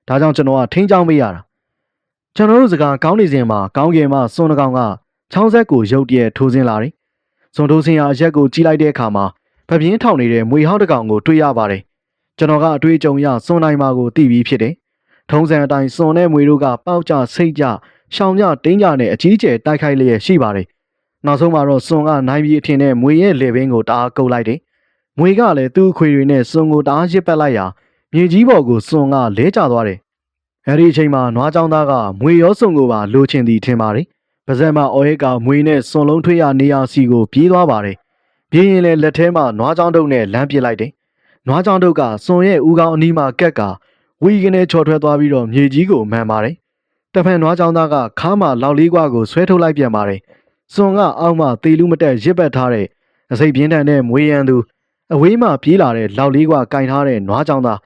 ဒါကြောင့်ကျွန်တော်ကထိန်းချောင်းမေးရတာကျွန်တော်တို့စကားကောင်းနေစဉ်မှာကောင်းကင်မှာစွန်တကောင်ကချောင်းဆက်ကိုရုတ်တရက်ထိုးစင်းလာတယ်စွန်ထိုးစင်းရအရက်ကိုကြီးလိုက်တဲ့အခါမှာဖပြင်းထောင်နေတဲ့မွေဟောက်တကောင်ကိုတွေ့ရပါတယ်ကျွန်တော်ကအတွေ့အကြုံရစွန်နိုင်မှာကိုသိပြီးဖြစ်တယ်ထုံးစံအတိုင်းစွန်နဲ့မွေတို့ကပေါက်ကြစိတ်ကြရှောင်ကြတင်းကြနဲ့အကြီးကျယ်တိုက်ခိုက်လျက်ရှိပါတယ်နောက်ဆုံးမှာတော့စွန်ကနိုင်ပြီးအထင်နဲ့မွေရဲ့လေဘင်းကိုတအားကုတ်လိုက်တယ်။မွေကလည်းသူ့ခွေတွေနဲ့စွန်ကိုတအားရစ်ပတ်လိုက်ရာမြေကြီးပေါ်ကိုစွန်ကလဲကျသွားတယ်။အဲဒီအချိန်မှာနွားချောင်းသားကမွေရောစွန်ကိုပါလိုချင်သည်ထင်ပါတယ်။ပါဇက်မှာအော်ဟစ်ကမွေနဲ့စွန်လုံးထွေးရနေရာစီကိုပြေးသွားပါတယ်။ပြေးရင်လည်းလက်ထဲမှာနွားချောင်းတုပ်နဲ့လမ်းပစ်လိုက်တယ်။နွားချောင်းတုပ်ကစွန်ရဲ့ဦးခေါင်းအနီးမှာကက်ကဝီကနေချော်ထွက်သွားပြီးတော့မြေကြီးကိုမှန်ပါတယ်။တဖန်နွားချောင်းသားကခါးမှာလောက်လေးကွာကိုဆွဲထုတ်လိုက်ပြန်ပါတယ်။စွန်ကအောက်မှသေလူမတက်ရစ်ပတ်ထားတဲ့အစိပ်ပြင်းထန်တဲ့မွေရန်သူအဝေးမှပြေးလာတဲ့လောက်လေးကွာကင်ထားတဲ့နွားချောင်းသာ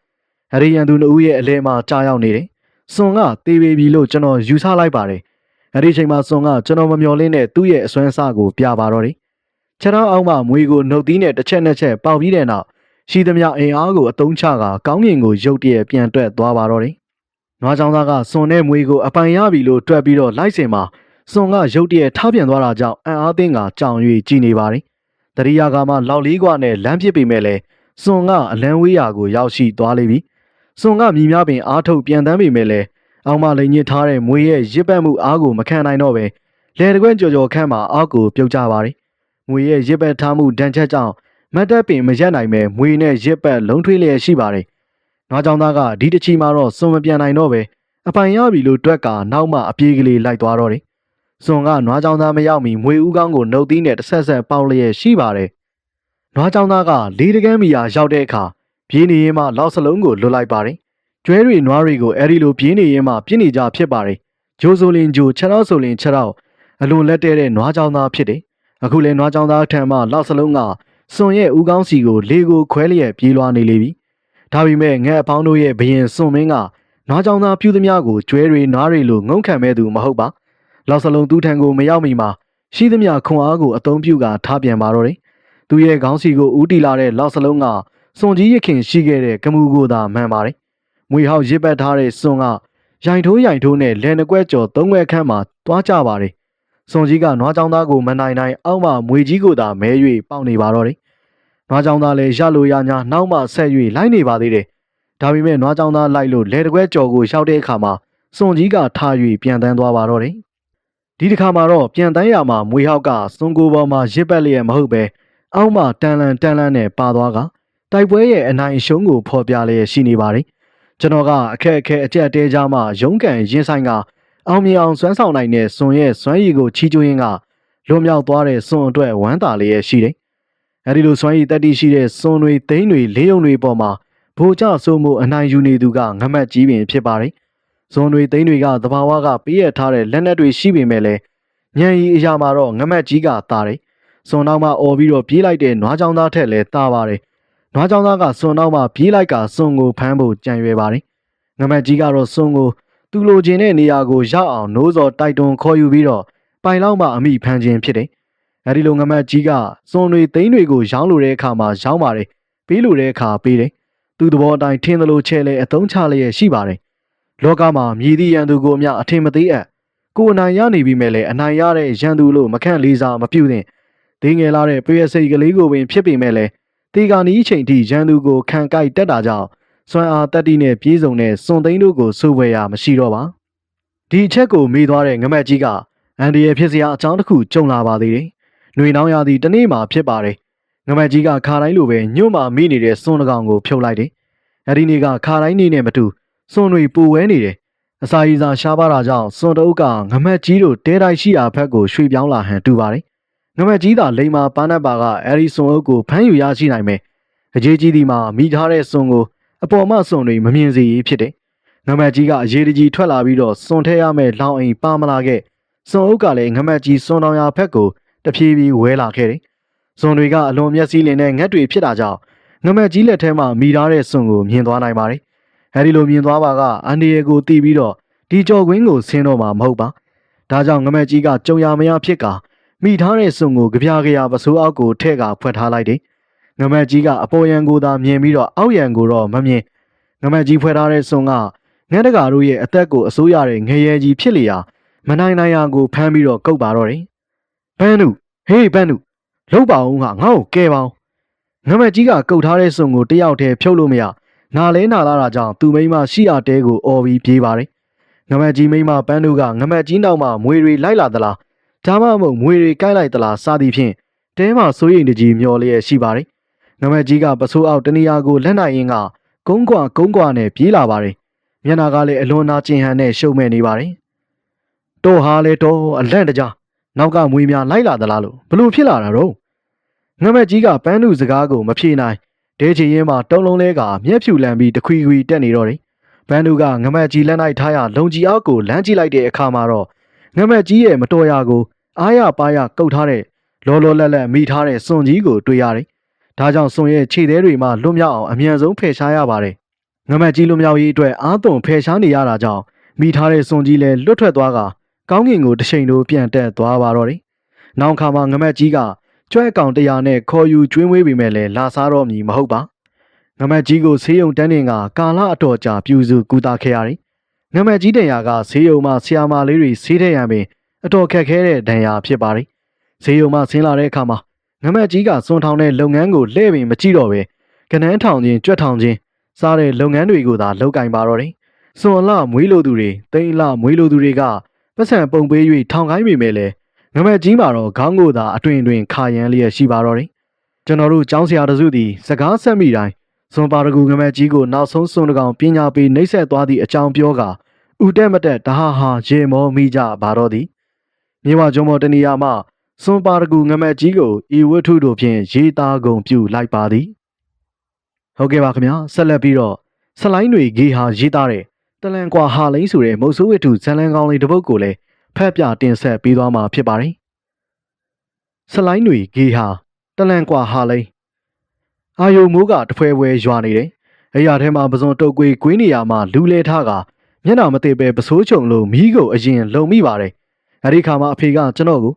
းအရိယန်သူနှုတ်ရဲ့အလဲမှာကြာရောက်နေတယ်။စွန်ကသေပေပြီလို့ကျွန်တော်ယူဆလိုက်ပါတယ်။အဲဒီအချိန်မှာစွန်ကကျွန်တော်မမျှော်လင့်တဲ့သူ့ရဲ့အစွမ်းအစကိုပြပါတော့တယ်။ခြေထောက်အောက်မှမွေကိုနှုတ်သီးနဲ့တစ်ချက်နှစ်ချက်ပေါက်ပြီးတဲ့နောက်ရှိသမျှအင်အားကိုအသုံးချကကောင်းကင်ကိုရုတ်တရက်ပြန်တွက်သွားပါတော့တယ်။နွားချောင်းသားကစွန်နဲ့မွေကိုအပိုင်ရပြီလို့တွက်ပြီးတော့လိုက်စင်မှာစွန်ကရုတ်တရက်ထားပြန်သွားတာကြောင့်အံ့အားသင့်ကကြောင်၍ကြည်နေပါတယ်။တရိယာကမှလောက်လေးကွာနဲ့လမ်းပစ်ပေမဲ့လည်းစွန်ကအလန်းဝေးရာကိုရောက်ရှိသွားလိမ့်ပြီ။စွန်ကမြည်များပင်အားထုတ်ပြန်တမ်းပေမဲ့လည်းအောင်မလိန်ညစ်ထားတဲ့မွေရဲ့ရစ်ပတ်မှုအားကိုမခံနိုင်တော့ပဲလေတကွက်ကြော်ကြော်ခန့်မှာအောက်ကိုပြုတ်ကျပါတယ်။မွေရဲ့ရစ်ပတ်ထားမှုဒဏ်ချက်ကြောင့်မတ်တက်ပင်မရက်နိုင်ပဲမွေနဲ့ရစ်ပတ်လုံးထွေးလျက်ရှိပါတယ်။နွားချောင်းသားကဒီတချီမှာတော့စွန်မပြန်နိုင်တော့ပဲအပိုင်ရပြီလို့တွက်ကနောက်မှအပြေးကလေးလိုက်သွားတော့တယ်။စွန်ကနွားချောင်းသားမရောက်မီမွေဦးကောင်းကိုနှုတ်သီးနဲ့တစ်ဆက်ဆက်ပေါက်လျက်ရှိပါတယ်။နွားချောင်းသားကလေးတကန်းမီယာရောက်တဲ့အခါပြေးနေရင်မှလောက်စလုံးကိုလွတ်လိုက်ပါတယ်။ကျွဲတွေနွားတွေကိုအဲဒီလိုပြေးနေရင်မှပြစ်နေကြဖြစ်ပါတယ်။ဂျိုဆိုလင်ဂျိုခြေထောက်ဆိုလင်ခြေထောက်အလွန်လက်တဲတဲ့နွားချောင်းသားဖြစ်တယ်။ အခုလဲနွားချောင်းသားထံမှလောက်စလုံးကစွန်ရဲ့ဦးကောင်းစီကိုလေကိုခွဲလျက်ပြေးလွှားနေလေပြီဒါပေမဲ့ငှက်အပေါင်းတို့ရဲ့ဘရင်စွန်မင်းကနွားချောင်းသားပြူသမျှကိုကျွဲတွေနွားတွေလိုငုံခံမဲ့သူမဟုတ်ပါလောက်စလုံးသူ့ထံကိုမရောက်မီမှာရှိသမျှခွန်အားကိုအသုံးပြုကထားပြန်ပါတော့တယ်သူရဲ့ခေါင်းစီကိုဦးတီလာတဲ့လောက်စလုံးကစွန်ကြီးရခင်ရှိခဲ့တဲ့ကမူကိုသာမှန်ပါတယ်မွေဟောက်ရစ်ပတ်ထားတဲ့စွန်ကရိုင်ထိုးနဲ့လဲနှကွက်ကျော်သုံးခွက်ခန့်မှာတွားကြပါတယ်စွန်ကြီးကနွားချောင်းသားကိုမနိုင်နိုင်အောက်မှမွေကြီးကိုသာမဲ၍ပေါက်နေပါတော့တယ်နွားချောင်းသားလည်းရလိုရညာနောက်မှဆက်၍လိုက်နေပါသေးတယ်ဒါပေမဲ့နွားချောင်းသားလိုက်လို့လဲတကွက်ကျော်ကိုရှောက်တဲ့အခါမှာစွန်ကြီးကထား၍ပြန်တန်းသွားပါတော့တယ်ဒီတစ်ခါမှာတော့ပြန်တန်းရမှာမွေဟောက်ကစွန်ကိုပေါ်မှာရစ်ပတ်လျက်မဟုတ်ပဲအောက်မှတန်လန်နဲ့ပါသွားကတိုက်ပွဲရဲ့အနိုင်အရှုံးကိုဖော်ပြလျက်ရှိနေပါတယ်ကျွန်တော်ကအခက်အခဲအကျက်တဲကြားမှရုန်းကန်ရင်းဆိုင်ကအောင်မြင်အောင်စွမ်းဆောင်နိုင်တဲ့စွန်ရဲ့စွမ်းရည်ကိုချီးကျူးရင်းကလွန်မြောက်သွားတဲ့စွန်အတွက်ဝမ်းသာလျက်ရှိတယ်အဲဒီလိုစွမ်းရည်တက်တည်ရှိတဲ့စွန်တွေသိန်းတွေလေးယုံတွေပေါ်မှာဗိုလ်ကျဆိုးမှုအနိုင်ယူနေသူကငမတ်ကြီးပင်ဖြစ်ပါတယ်စွန်တွေသိန်းတွေကသဘာဝကပေးရထားတဲ့လက်နက်တွေရှိပေမဲ့လည်းညံရီအရာမှာတော့ငမတ်ကြီးကတာတယ်စွန်နောက်မှអော်ပြီးတော့ပြေးလိုက်တဲ့နွားချောင်းသားထက်လည်းတာပါတယ်နွားချောင်းသားကစွန်နောက်မှပြေးလိုက်ကစွန်ကိုဖမ်းဖို့ကြံရွယ်ပါတယ်ငမတ်ကြီးကတော့စွန်ကိုသူ့လိုချင်တဲ့နေရာကိုရောက်အောင်နိုးစော်တိုက်တွန်းခေါ်ယူပြီးတော့ပိုင်လောက်မှအမိဖမ်းခြင်းဖြစ်တယ်အဲဒီလိုငမတ်ကြီးကစွန်တွေသိန်းတွေကိုရောင်းလိုတဲ့အခါမှာရောင်းပါတယ်ပေးလိုတဲ့အခါပေးတယ်သူ့သဘောအတိုင်းထင်းသလိုချဲလဲအသုံးချလျက်ရှိပါတယ်လောကမှာမြည်သည့်ရန်သူကိုအများအထင်မသေးအပ်ကိုအနိုင်ရနေပြီမဲ့လည်းအနိုင်ရတဲ့ရန်သူလို့မခန့်လေးစားမပြုသင့်ဒေးငယ်လာတဲ့ပြည့်စိတ်ကလေးကိုပင်ဖြစ်ပေမဲ့လည်းတေကာနီးချိန်ထိရန်သူကိုခံကိုက်တက်တာကြောင့်စွမ်းအားတက်တီနဲ့ပြေးစုံတဲ့စွန်သိန်းတို့ကိုစိုးဝဲရမရှိတော့ပါဒီအချက်ကိုမေးသွားတဲ့ငမတ်ကြီးကအန်ဒီရဲ့ဖြစ်စရာအကြောင်းတစ်ခုကြုံလာပါသေးတယ်။နှွေနှောင်းရသည်တနေ့မှဖြစ်ပါတယ်။ငမတ်ကြီးကခါတိုင်းလိုပဲညွန့်မှမိနေတဲ့စွန်တကောင်ကိုဖြုတ်လိုက်တယ်။အဲဒီနေ့ကခါတိုင်းနေနဲ့မတူစွန်တွေပူဝဲနေတယ်။အစာရည်စာရှားပါတာကြောင့်စွန်တအုပ်ကငမတ်ကြီးတို့တဲတိုက်ရှိရာဘက်ကိုရွှေ့ပြောင်းလာဟန်တူပါတယ်။ငမတ်ကြီးသာလိမ္မာပန်းနပ်ပါကအဲဒီစွန်အုပ်ကိုဖမ်းယူရရှိနိုင်မယ်။အကြီးကြီးဒီမှာမိထားတဲ့စွန်ကိုအပေါ်မှစွန်တွေမမြင်စေရေးဖြစ်တယ်။ငမတ်ကြီးကအရေးတကြီးထွက်လာပြီးတော့စွန်ထဲရမဲ့လောင်အိမ်ပါမလာခဲ့စွန်အုပ်ကလည်းငမတ်ကြီးစွန်တောင်ရာဘက်ကိုတဖြည်းဖြည်းဝဲလာခဲ့တယ်။စွန်တွေကအလွန်မျက်စိလင်တဲ့ငှက်တွေဖြစ်တာကြောင့်ငမတ်ကြီးလက်ထဲမှာမိထားတဲ့စွန်ကိုမြင်သွားနိုင်ပါတယ်။အဲဒီလိုမြင်သွားပါကအန်ဒီယေကိုတီးပြီးတော့ဒီကြော်ကွင်းကိုဆင်းတော့မှာမဟုတ်ပါ။ဒါကြောင့်ငမတ်ကြီးကကြုံရမရဖြစ်ကမိထားတဲ့စွန်ကိုကြပြကြရပစိုးအောက်ကိုထဲ့ကဖွက်ထားလိုက်တယ်။ငမတ်ကြီးကအပေါ်ရန်ကိုသာမြင်ပြီးတော့အောက်ရန်ကိုတော့မမြင်ငမတ်ကြီးဖွက်ထားတဲ့စွန်ကငှက်တကာတို့ရဲ့အသက်ကိုအစိုးရတဲ့ငရဲကြီးဖြစ်လျာမနိုင်နိုင်ရာကိုဖမ်းပြီးတော့ကုတ်ပါတော့တယ်။ဘန်းနုဟေးဘန်းနုလှုပ်ပါအောင်ကငါ့ကိုကဲပါအောင်ငမတ်ကြီးကကုတ်ထားတဲ့စွန်ကိုတယောက်တည်းဖြုတ်လို့မရနာလဲနာလာတာကြောင့်သူ့မိမရှိရတဲကိုអော်ပြီးပြေးပါတယ်ငမတ်ကြီးမိမပန်းနုကငမတ်ကြီးနောက်မှမွေတွေလိုက်လာသလားဒါမှမဟုတ်မွေတွေကိုက်လိုက်သလားစသည်ဖြင့်တဲမှာစိုးရိမ်တကြီးမျောလျက်ရှိပါတယ်ငမတ်ကြီးကပစိုးအောက်တနေရာကိုလက်နိုင်ရင်းကကုန်းကွာနဲ့ပြေးလာပါတယ်မျက်နာကလည်းအလွန်နာကျင်ဟန်နဲ့ရှုံမဲ့နေပါတယ်တော့ဟာလေတော့အလန့်တကြားနောက်ကမွေများလိုက်လာသလားလို့ဘလို့ဖြစ်လာတာတော့ငမက်ကြီးကပန်းနုစကားကိုမဖြေနိုင်ဒဲချင်ရင်မှာတုံးလုံးလဲကမျက်ဖြူလန်ပြီးတခွီတက်နေတော့တယ်ပန်းနုကငမက်ကြီးလက်နိုင်ထားရလုံကြီးအောက်ကိုလမ်းကြည့်လိုက်တဲ့အခါမှာတော့ငမက်ကြီးရဲ့မတော်ရာကိုအားရပါရကုတ်ထားတဲ့လောလက်မိထားတဲ့စွန်ကြီးကိုတွေ့ရတယ်ဒါကြောင့်စွန်ရဲ့ခြေသေးတွေမှလွတ်မြောက်အောင်အမြန်ဆုံးဖယ်ရှားရပါတယ်ငမက်ကြီးလွတ်မြောက်ရေးအတွက်အားသွန်ဖယ်ရှားနေရတာကြောင့်မိထားတဲ့စွန်ကြီးလည်းလွတ်ထွက်သွားကကောင်းကင်ကိုတစ်ချိန်တို့ပြန်တက်သွားပါတော့တယ်။နောက်ခါမှာငမက်ကြီးကကျွဲကောင်100နဲ့ခေါ်ယူကျွင်းဝေးပေမဲ့လည်းလာစားတော့မည်မဟုတ်ပါ။ငမက်ကြီးကိုဆေးရုံတန်းတင်ကကာလအတော်ကြာပြုစုကူတာခဲ့ရတယ်။ငမက်ကြီးတန်ရာကဆေးရုံမှာဆရာမလေးတွေဆေးတဲ့ရန်ပင်အတော်ခက်ခဲတဲ့ဒဏ်ရာဖြစ်ပါတယ်။ဆေးရုံမှာဆင်းလာတဲ့အခါမှာငမက်ကြီးကစွန်ထောင်တဲ့လုပ်ငန်းကိုလှည့်ပင်မကြည့်တော့ပဲကနန်းထောင်ခြင်းကြွက်ထောင်ခြင်းစားတဲ့လုပ်ငန်းတွေကိုသာလုပ်ကင်ပါတော့တယ်။စွန်လမွေးလိုသူတွေတိန်လမွေးလိုသူတွေကပတ်စံပုံပေး၍ထောင်ခိုင်းပေမဲ့လည်းငမက်ကြီးမှာတော့ခေါင်းကိုသာအတွင်ခါရန်လျက်ရှိပါတော့တယ်။ကျွန်တော်တို့ကျောင်းဆရာတစုသည်စကားဆက်မိတိုင်းစွန်ပါရဂူငမက်ကြီးကိုနောက်ဆုံးစွန်တကောင်ပညာပေးနှိမ့်ဆက်သွားသည့်အကြောင်းပြောကဥတက်မတက်တဟာရေမောမိကြပါတော့သည်။မြေဝကျွန်းပေါ်တနေရာမှစွန်ပါရဂူငမက်ကြီးကိုဤဝတ္ထုတို့ဖြင့်ရေးသားကုန်ပြုလိုက်ပါသည်။ဟုတ်ကဲ့ပါခင်ဗျာဆက်လက်ပြီးတော့ဆလိုင်းတွေဂေဟာရေးသားတဲ့တလန်ကွာဟာလိန်ဆိုတဲ့မုတ်ဆိုးဝတ္ထုဇန်လန်ကောင်းလေးတစ်ပုဒ်ကိုလည်းဖတ်ပြတင်ဆက်ပေးသွားမှာဖြစ်ပါတယ် စလိုင်းတွေဂေဟာတလန်ကွာဟာလိန်အာယုံမိုးကတဖွဲဖွဲရွာနေတယ်အရာထဲမှာပစုံတုတ်ကွေးကွေးနေရမှာလူလဲထားကမျက်နှာမသေးပဲပစိုးချုံလို့မီးကိုအရင်လုံမိပါတယ်အဲ့ဒီခါမှာအဖေကကျွန်တော်ကို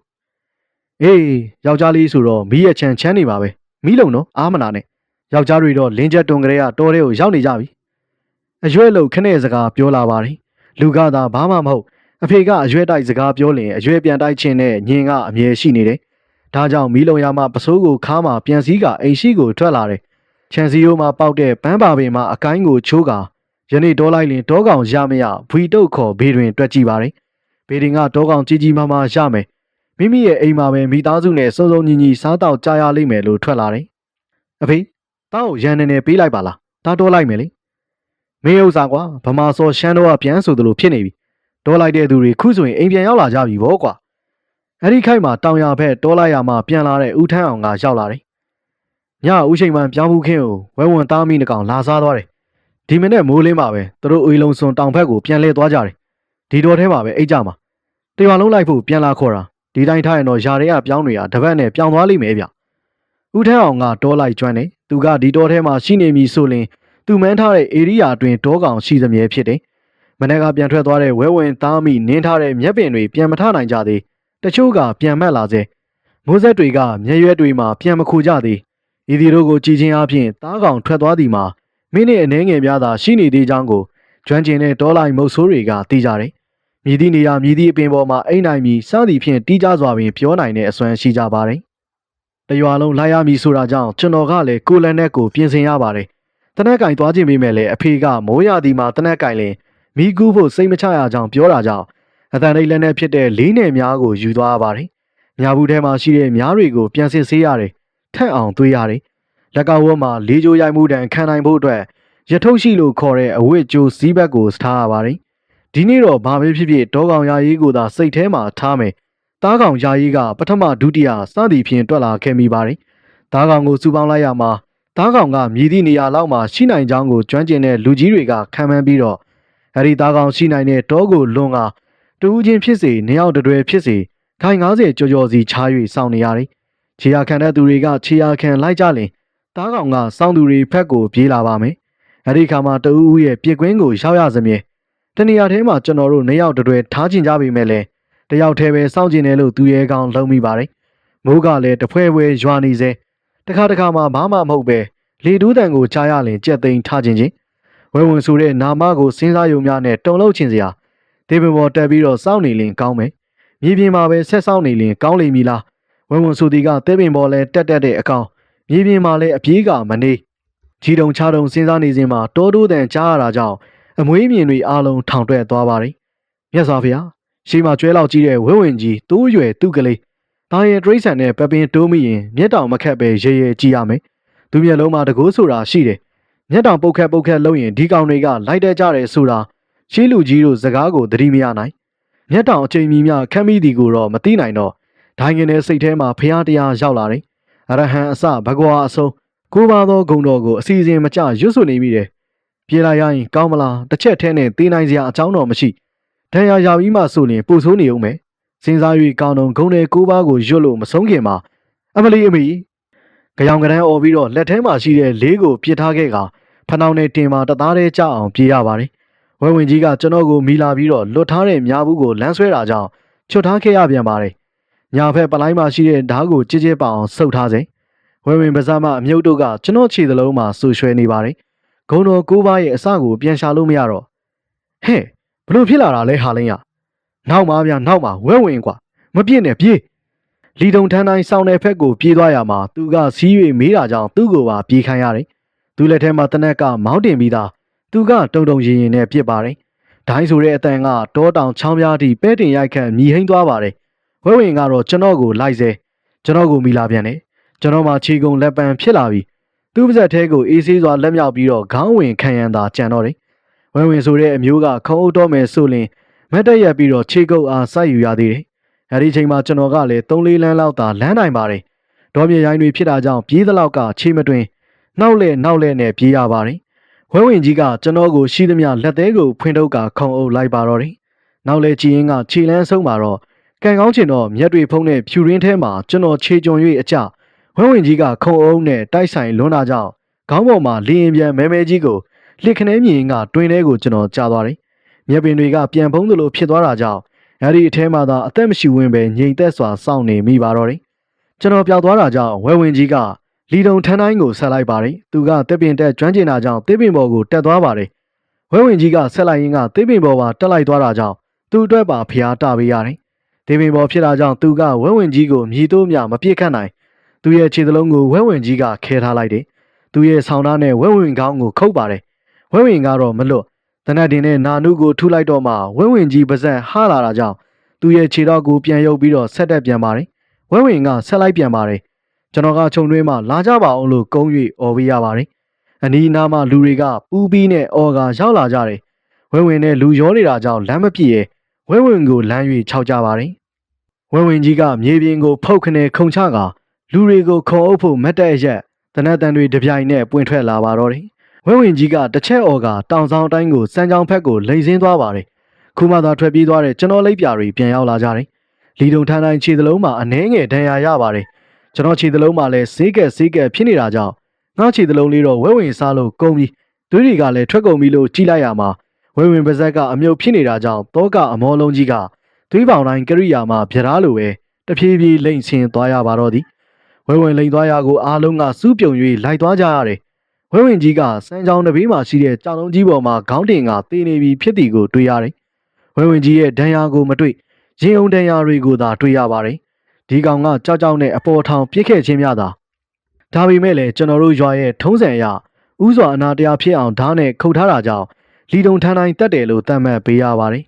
အေးယောက်ျားလေးဆိုတော့မီးရဲ့ချမ်းနေပါပဲမီးလုံတော့အားမနာနဲ့ယောက်ျားတွေတော့လင်းချက်တွန်ကလေးကတော်တဲ့ကိုရောက်နေကြပြီအရွယ်လို့ခနဲ့စကားပြောလာပါတယ်လူကသာဘာမှမဟုတ်အဖေကအရွယ်တိုက်စကားပြောရင်အရွယ်ပြန်တိုက်ခြင်းနဲ့ညင်ကအမြဲရှိနေတယ်ဒါကြောင့်မီးလုံရမှပစိုးကိုခါမှပြန်စည်းကအိမ်ရှိကိုထွက်လာတယ်ချန်စီယိုမှာပေါက်တဲ့ပန်းပါပင်မှာအကိုင်းကိုချိုးကယနေ့တောလိုက်ရင်တောကောင်ရမရဘွီတုတ်ခေါ်ဘေးတွင်တွက်ကြည့်ပါတယ်ဘေးတွင်ကတောကောင်ကြီးကြီးမားမားရမယ်မိမိရဲ့အိမ်မှာပဲမိသားစုနဲ့စုံစုံညီညီစားတော့ကြားရလိမ့်မယ်လို့ထွက်လာတယ်အဖေတောက်ရန်နေပေးလိုက်ပါလားတားတောလိုက်မယ်လေမင်းဥစ္စာကွာဗမာစောရှမ်းတော့ကပြန်ဆိုသလိုဖြစ်နေပြီတောလိုက်တဲ့သူတွေခုဆိုရင်အိမ်ပြန်ရောက်လာကြပြီဗောကွာအဲ့ဒီခိုက်မှာတောင်ရဘက်တောလိုက်ရမှပြန်လာတဲ့ဦးထန်းအောင်ကရောက်လာတယ်ညဦးချိန်မှပြောင်းမှုခင်းကိုဝဲဝန်သားမိနှကောင်လာစားသွားတယ်ဒီမနေ့မိုးလင်းပါပဲသူတို့အိမ်လုံးစွန်တောင်ဘက်ကိုပြန်လဲသွားကြတယ်ဒီတော်ထဲမှာပဲအိတ်ကြမှာတရွာလုံးလိုက်ဖို့ပြန်လာခေါ်တာဒီတိုင်းထားရင်တော့ຢာတွေကပြောင်းနေတာတပတ်နဲ့ပြောင်းသွားလိမ့်မယ်ဗျဦးထန်းအောင်ကတောလိုက်ကျွမ်းတယ်သူကဒီတော်ထဲမှာရှိနေပြီဆိုရင်သူမန်းထားတဲ့ဧရိယာအတွင်းတောကောင်ရှိသမျှဖြစ်တယ်မနေ့ကပြန်ထွက်သွားတဲ့ဝဲဝင်သားမိနင်းထားတဲ့မျက်ပင်တွေပြန်မထနိုင်ကြသေးတချို့ကပြန်မက်လာစေမိုးဆက်တွေကမျက်ရွက်တွေမှာပြန်မခူကြသေးဤဒီတို့ကိုကြည်ချင်းအပြင်သားကောင်ထွက်သွားသည်မှာမိနစ်အနည်းငယ်များသာရှိနေသေးကြောင်းကိုကျွမ်းကျင်တဲ့တောလိုက်မုတ်ဆိုးတွေကသိကြတယ်မြည်သည့်နေရာမြည်သည့်အပင်ပေါ်မှာအိမ်နိုင်ပြီးစသည်ဖြင့်တီးကြစွာပင်ပြောနိုင်တဲ့အစွမ်းရှိကြပါတယ်တရွာလုံးလိုက်ရမည်ဆိုတာကြောင့်ကျွန်တော်ကလည်းကိုလန်နဲ့ကိုပြင်ဆင်ရပါတယ်တနက်ကင်သွားခြင်းမိမဲ့လေအဖေကမိုးရသည်မှာတနက်ကင်လင်မိကူးဖို့စိတ်မချရကြောင်းပြောတာကြောင့်အတန်လေးလက်နဲ့ဖြစ်တဲ့လေးနယ်များကိုယူသွားပါတယ်။မြဘူးထဲမှာရှိတဲ့များတွေကိုပြန်စစ်ဆေးရတယ်။ထန့်အောင်သွေးရတယ်။လက်ကဝတ်မှာလေးကြိုးရိုက်မှုတန်ခံနိုင်ဖို့အတွက်ရထုတ်ရှိလို့ခေါ်တဲ့အဝတ်ကြိုးစည်းဘက်ကိုထားရပါတယ်။ဒီနေ့တော့ဘာပဲဖြစ်ဖြစ်တောကောင်ရာရေးကိုသာစိတ်ထဲမှာထားမယ်။သားကောင်ရာရေးကပထမဒုတိယစသည်ဖြင့်တွက်လာခဲ့မိပါတယ်။သားကောင်ကိုစူပေါင်းလိုက်ရမှာသားကောင်ကမြည်သည့်နေရာလောက်မှာရှိနိုင်ကြောင်းကိုကျွမ်းကျင်တဲ့လူကြီးတွေကခံမှန်းပြီးတော့အဲဒီသားကောင်ရှိနိုင်တဲ့တောကိုလွန်ကတူးချင်းဖြစ်စေနှစ်ယောက်တည်းဖြစ်စေခိုင်90ကြော်ကြော်စီချား၍စောင့်နေရတယ်။ခြေရခံတဲ့သူတွေကခြေရခံလိုက်ကြလင်သားကောင်ကစောင့်သူတွေဖက်ကိုပြေးလာပါမယ်။အဲဒီခါမှာတူးဦးရဲ့ပြစ်ကွင်းကိုရောက်ရစမြဲတနေရာထဲမှာကျွန်တော်တို့နှစ်ယောက်တည်းထားချင်ကြပြီမဲ့လေတယောက်တည်းပဲစောင့်ကျင်တယ်လို့သူရဲကောင်းလုံးမိပါတယ်။မိုးကလည်းတဖွဲဖွဲရွာနေစေတခါတခါမှဘာမှမဟုတ်ပဲလေတူးတန်ကိုချားရလင်ကြက်သိမ်းထားခြင်းချင်းဝဲဝင်ဆိုတဲ့နာမကိုစဉ်းစားရုံများနဲ့တုံလို့ချင်စရာဒေဘပေါ်တက်ပြီးတော့စောင့်နေလင်ကောင်းမယ်မြေပြင်မှာပဲဆက်စောင့်နေလင်ကောင်းလိမ့်မည်လားဝဲဝင်ဆိုသည်ကတဲပင်ပေါ်လဲတက်တဲ့အကောင်မြေပြင်မှာလဲအပြေးကမနေကြီးတုံချတုံစဉ်းစားနေစဉ်မှာတောတိုးတန်ကြားရတာကြောင့်အမွေးမြင်တွေအားလုံးထောင်တွဲသွားပါတယ်မြတ်စွာဘုရားရှေးမှာကျွဲလောက်ကြီးတဲ့ဝဲဝင်ကြီးတိုးရွယ်သူ့ကလေးဒါရင်တရိษံနဲ့ပပင်တိုးမိရင်မျက်တောင်မခက်ပဲရေရေကြည့်ရမယ်သူမျက်လုံးမှာတကိုးဆိုတာရှိတယ်မျက်တောင်ပုတ်ခက်လုံးရင်ဒီကောင်တွေကလိုက်တဲ့ကြတယ်ဆိုတာရှေးလူကြီးတို့စကားကိုသတိမရနိုင်မျက်တောင်အချိန်မီများခမ်းမိသည်ကိုတော့မသိနိုင်တော့ဒိုင်းငင်တဲ့စိတ်ထဲမှာဖျားတရားရောက်လာတယ်အရဟံအစဘဂဝါအဆုံးကိုးပါသောဂုံတော်ကိုအစီအစဉ်မကျရွတ်ဆိုနေမိတယ်ပြေးလိုက်ရရင်ကောင်းမလားတစ်ချက်ထဲနဲ့သေးနိုင်စရာအကြောင်းတော့မရှိဒဏ်ရာရပြီးမှဆိုရင်ပို့ဆိုးနေဦးမယ်စဉ်းစား၍ကောင်းတော့ဂုံတဲ့ကိုးပါးကိုရွတ်လို့မဆုံးခင်မှာအမလီအမီကြောင်ကရန်အော်ပြီးတော့လက်ထဲမှာရှိတဲ့လေးကိုပြစ်ထားခဲ့ကဖနှောင်းနဲ့တင်မှာတသားတည်းကြအောင်ပြေးရပါတယ်ဝဲဝင်ကြီးကကျွန်တော်ကိုမိလာပြီးတော့လွတ်ထားတဲ့မြားဘူးကိုလမ်းဆွဲတာကြောင့်ချွတ်ထားခဲ့ရပြန်ပါတယ်ညာဖက်ပလိုင်းမှာရှိတဲ့ဓာတ်ကိုကြစ်ကြစ်ပအောင်ဆုပ်ထားစေဝဲဝင်ပါးစပ်မှအမြုပ်တို့ကကျွန်တော်ခြေသလုံးမှာဆူရွှဲနေပါတယ်ဂုံတော်ကိုးပါးရဲ့အစကိုပြန်ရှာလို့မရတော့ဟဲ့ဘလို့ဖြစ်လာတာလဲဟာလင်းရနောက်ပါဗျာနောက်ပါဝဲဝင်ကွာမပြည့်နဲ့ပြေးလီတုံထန်းတိုင်းစောင်းတဲ့ဖက်ကိုပြေးသွားရမှာသူကစီး၍မေးတာကြောင့်သူ့ကိုပါပြေးခိုင်းရတယ်သူလက်ထဲမှာတနက်ကမောင်းတင်ပြီးသားသူကတုံတုံရင်ရင်နဲ့ပြစ်ပါတယ်ဒိုင်းဆိုတဲ့အတန်ကတောတောင်ချောင်းပြားထိပဲတင်ရိုက်ခန့်မြည်ဟိမ့်သွားပါတယ်ဝဲဝင်ကတော့ကျွန်တော်ကိုလိုက်စေကျွန်တော်ကိုမိလာပြန်တယ်ကျွန်တော်မှခြေကုံလက်ပံဖြစ်လာပြီသူ့ပါဇက်ထဲကိုအေးဆေးစွာလက်မြောက်ပြီးတော့ခေါင်းဝင်ခံရန်သာကြံတော့တယ်ဝဲဝင်ဆိုတဲ့အမျိုးကခုံအုပ်တော့မယ်ဆိုရင်မတ်တက်ရက်ပြီးတော့ခြေကုပ်အားစိုက်ယူရသေးတယ်အဲဒီချိန်မှာကျွန်တော်ကလည်း3-4လမ်းလောက်သာလမ်းနိုင်ပါတယ်ဒေါ်မြေရိုင်းတွေဖြစ်တာကြောင့်ပြေးသလောက်ကခြေမတွင်နောက်လဲနဲ့ပြေးရပါတယ်ဝဲဝင်ကြီးကကျွန်တော်ကိုရှိသမျှလက်သေးကိုဖွင့်ထုတ်ကခုံအုပ်လိုက်ပါတော့တယ်နောက်လဲကြည်ရင်ကခြေလန်းဆုံးမှာတော့ ကန်ကောင်းချင်တော့မြက်တွေဖုံးတဲ့ဖြူရင်းထဲမှာကျွန်တော်ခြေကြုံ၍အကြဝဲဝင်ကြီးကခုံအုံးနဲ့တိုက်ဆိုင်လွန်းတာကြောင့်ခေါင်းပေါ်မှာလေရင်ပြန်မဲမဲကြီးကိုလှစ်ခနဲမြင်ကတွင်ထဲကိုကျွန်တော်ကြားသွားတယ်။မြက်ပင်တွေကပြန်ဖုံးသလိုဖြစ်သွားတာကြောင့်အဲဒီအထဲမှာသာအသက်မရှိဝင်ပဲငြိမ်သက်စွာစောင့်နေမိပါတော့တယ်။ကျွန်တော်ပျောက်သွားတာကြောင့်ဝဲဝင်ကြီးကလီတုံထန်းတိုင်းကိုဆက်လိုက်ပါတယ်။သူကတစ်ပင်တက်ကျွမ်းကျင်တာကြောင့်တစ်ပင်ပေါ်ကိုတက်သွားပါတယ်။ဝဲဝင်ကြီးကဆက်လိုက်ရင်းကတစ်ပင်ပေါ်မှာတက်လိုက်သွားတာကြောင့်သူ့အတွက်ပါဖျားတပေးရတယ်။တစ်ပင်ပေါ်ဖြစ်တာကြောင့်သူကဝဲဝင်ကြီးကိုမြည်တိုးမြမပြစ်ခတ်နိုင်သူရဲ့ခြေသလုံးကိုဝဲဝင်ကြီးကခဲထားလိုက်တယ်။သူရဲ့ဆောင်းသားနဲ့ဝဲဝင်ကောင်းကိုခုတ်ပါတယ်။ဝဲဝင်ကတော့မလွတ်တနတ်တင်နဲ့နာနုကိုထုလိုက်တော့မှဝဲဝင်ကြီးပါဇက်ဟားလာတာကြောင့်သူရဲ့ခြေတော်ကိုပြန်ရုပ်ပြီးတော့ဆက်တက်ပြန်ပါတယ်။ဝဲဝင်ကဆက်လိုက်ပြန်ပါတယ်။ကျွန်တော်ကခြုံတွင်းမှလာကြပါအောင်လို့ကုန်း၍អော်ပေးရပါတယ်။အနီးနားမှာလူတွေကပူးပြီးနဲ့အော်ကရောက်လာကြတယ်။ဝဲဝင်နဲ့လူရောနေတာကြောင့်လမ်းမပြည့်ရဲ့ဝဲဝင်ကိုလမ်း၍ခြောက်ကြပါတယ်။ဝဲဝင်ကြီးကမြေပြင်ကိုဖုတ်ခနဲခုံချကလူတွေကိုခုံအုပ်ဖို့မတ်တက်ရက်တနတ်တန်တွေတပြိုင်နဲ့ပွင့်ထွက်လာပါတော့တယ်။ဝဲဝင်ကြီးကတစ်ချက်အော်ကတောင်ဆောင်အတိုင်းကိုစမ်းချောင်းဖက်ကိုလိန်ဆင်းသွားပါတယ်။ခုမှသာထွက်ပြေးသွားတဲ့ကျွန်တော်လိပ်ပြာတွေပြန်ရောက်လာကြတယ်။လီတုံထန်းတိုင်းခြေသလုံးမှာအနှဲငယ်ဒဏ်ရာရပါတယ်။ကျွန်တော်ခြေသလုံးမှာလည်းဆေးကက်ဖြစ်နေတာကြောင့်ငါခြေသလုံးလေးတော့ဝဲဝင်စားလို့ကုန်ပြီးသွေးတွေကလည်းထွက်ကုန်ပြီလို့ကြည့်လိုက်ရမှာဝဲဝင်ပါဇက်ကအမြုပ်ဖြစ်နေတာကြောင့်တောကအမောလုံးကြီးကသွေးပေါင်တိုင်းကရိယာမှာဗျရာလိုပဲတဖြည်းဖြည်းလိမ့်ဆင်းသွားရပါတော့သည်ဝဲဝင်လိန်သွားရကိုအားလုံးကစူးပြုံ၍လိုက်သွားကြရတယ်ဝဲဝင်ကြီးကစမ်းချောင်းတစ်ဘေးမှာရှိတဲ့ကြောင်လုံးကြီးပေါ်မှာခေါင်းတင်ကသေနေပြီဖြစ်သည်ကိုတွေ့ရတယ်ဝဲဝင်ကြီးရဲ့ဒဏ်ရာကိုမတွေ့ရင်အုံဒဏ်ရာတွေကိုသာတွေ့ရပါတယ်ဒီကောင်ကကြောက်ကြောက်နဲ့အပေါ်ထောင်ပြစ်ခဲ့ခြင်းများသာဒါပေမဲ့လည်းကျွန်တော်တို့ရွာရဲ့ထုံးစံအရဥစွာအနာတရားဖြစ်အောင်ဓာတ်နဲ့ခုတ်ထားတာကြောင့်လီတုံထန်းတိုင်းတက်တယ်လို့သတ်မှတ်ပေးရပါတယ်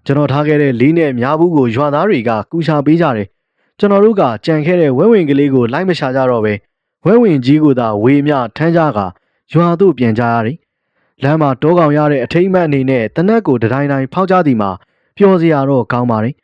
ကျွန်တော်ထားခဲ့တဲ့လေးနဲ့များဘူးကိုရွာသားတွေကကူရှာပေးကြတယ်ကျွန်တော်တို့ကကြံခဲ့တဲ့ဝဲဝင်ကလေးကိုလိုက်မရှာကြတော့ပဲဝဲဝင်ကြီးကိုသာဝေမြထမ်းကြကရွာသို့ပြန်ကြရတယ်လမ်းမှာတောကောင်ရတဲ့အထိမ့်မှတ်အနေနဲ့တနက်ကိုတတိုင်းတိုင်းဖောက်ကြသည်မှာပျော်စရာတော့ကောင်းပါတယ်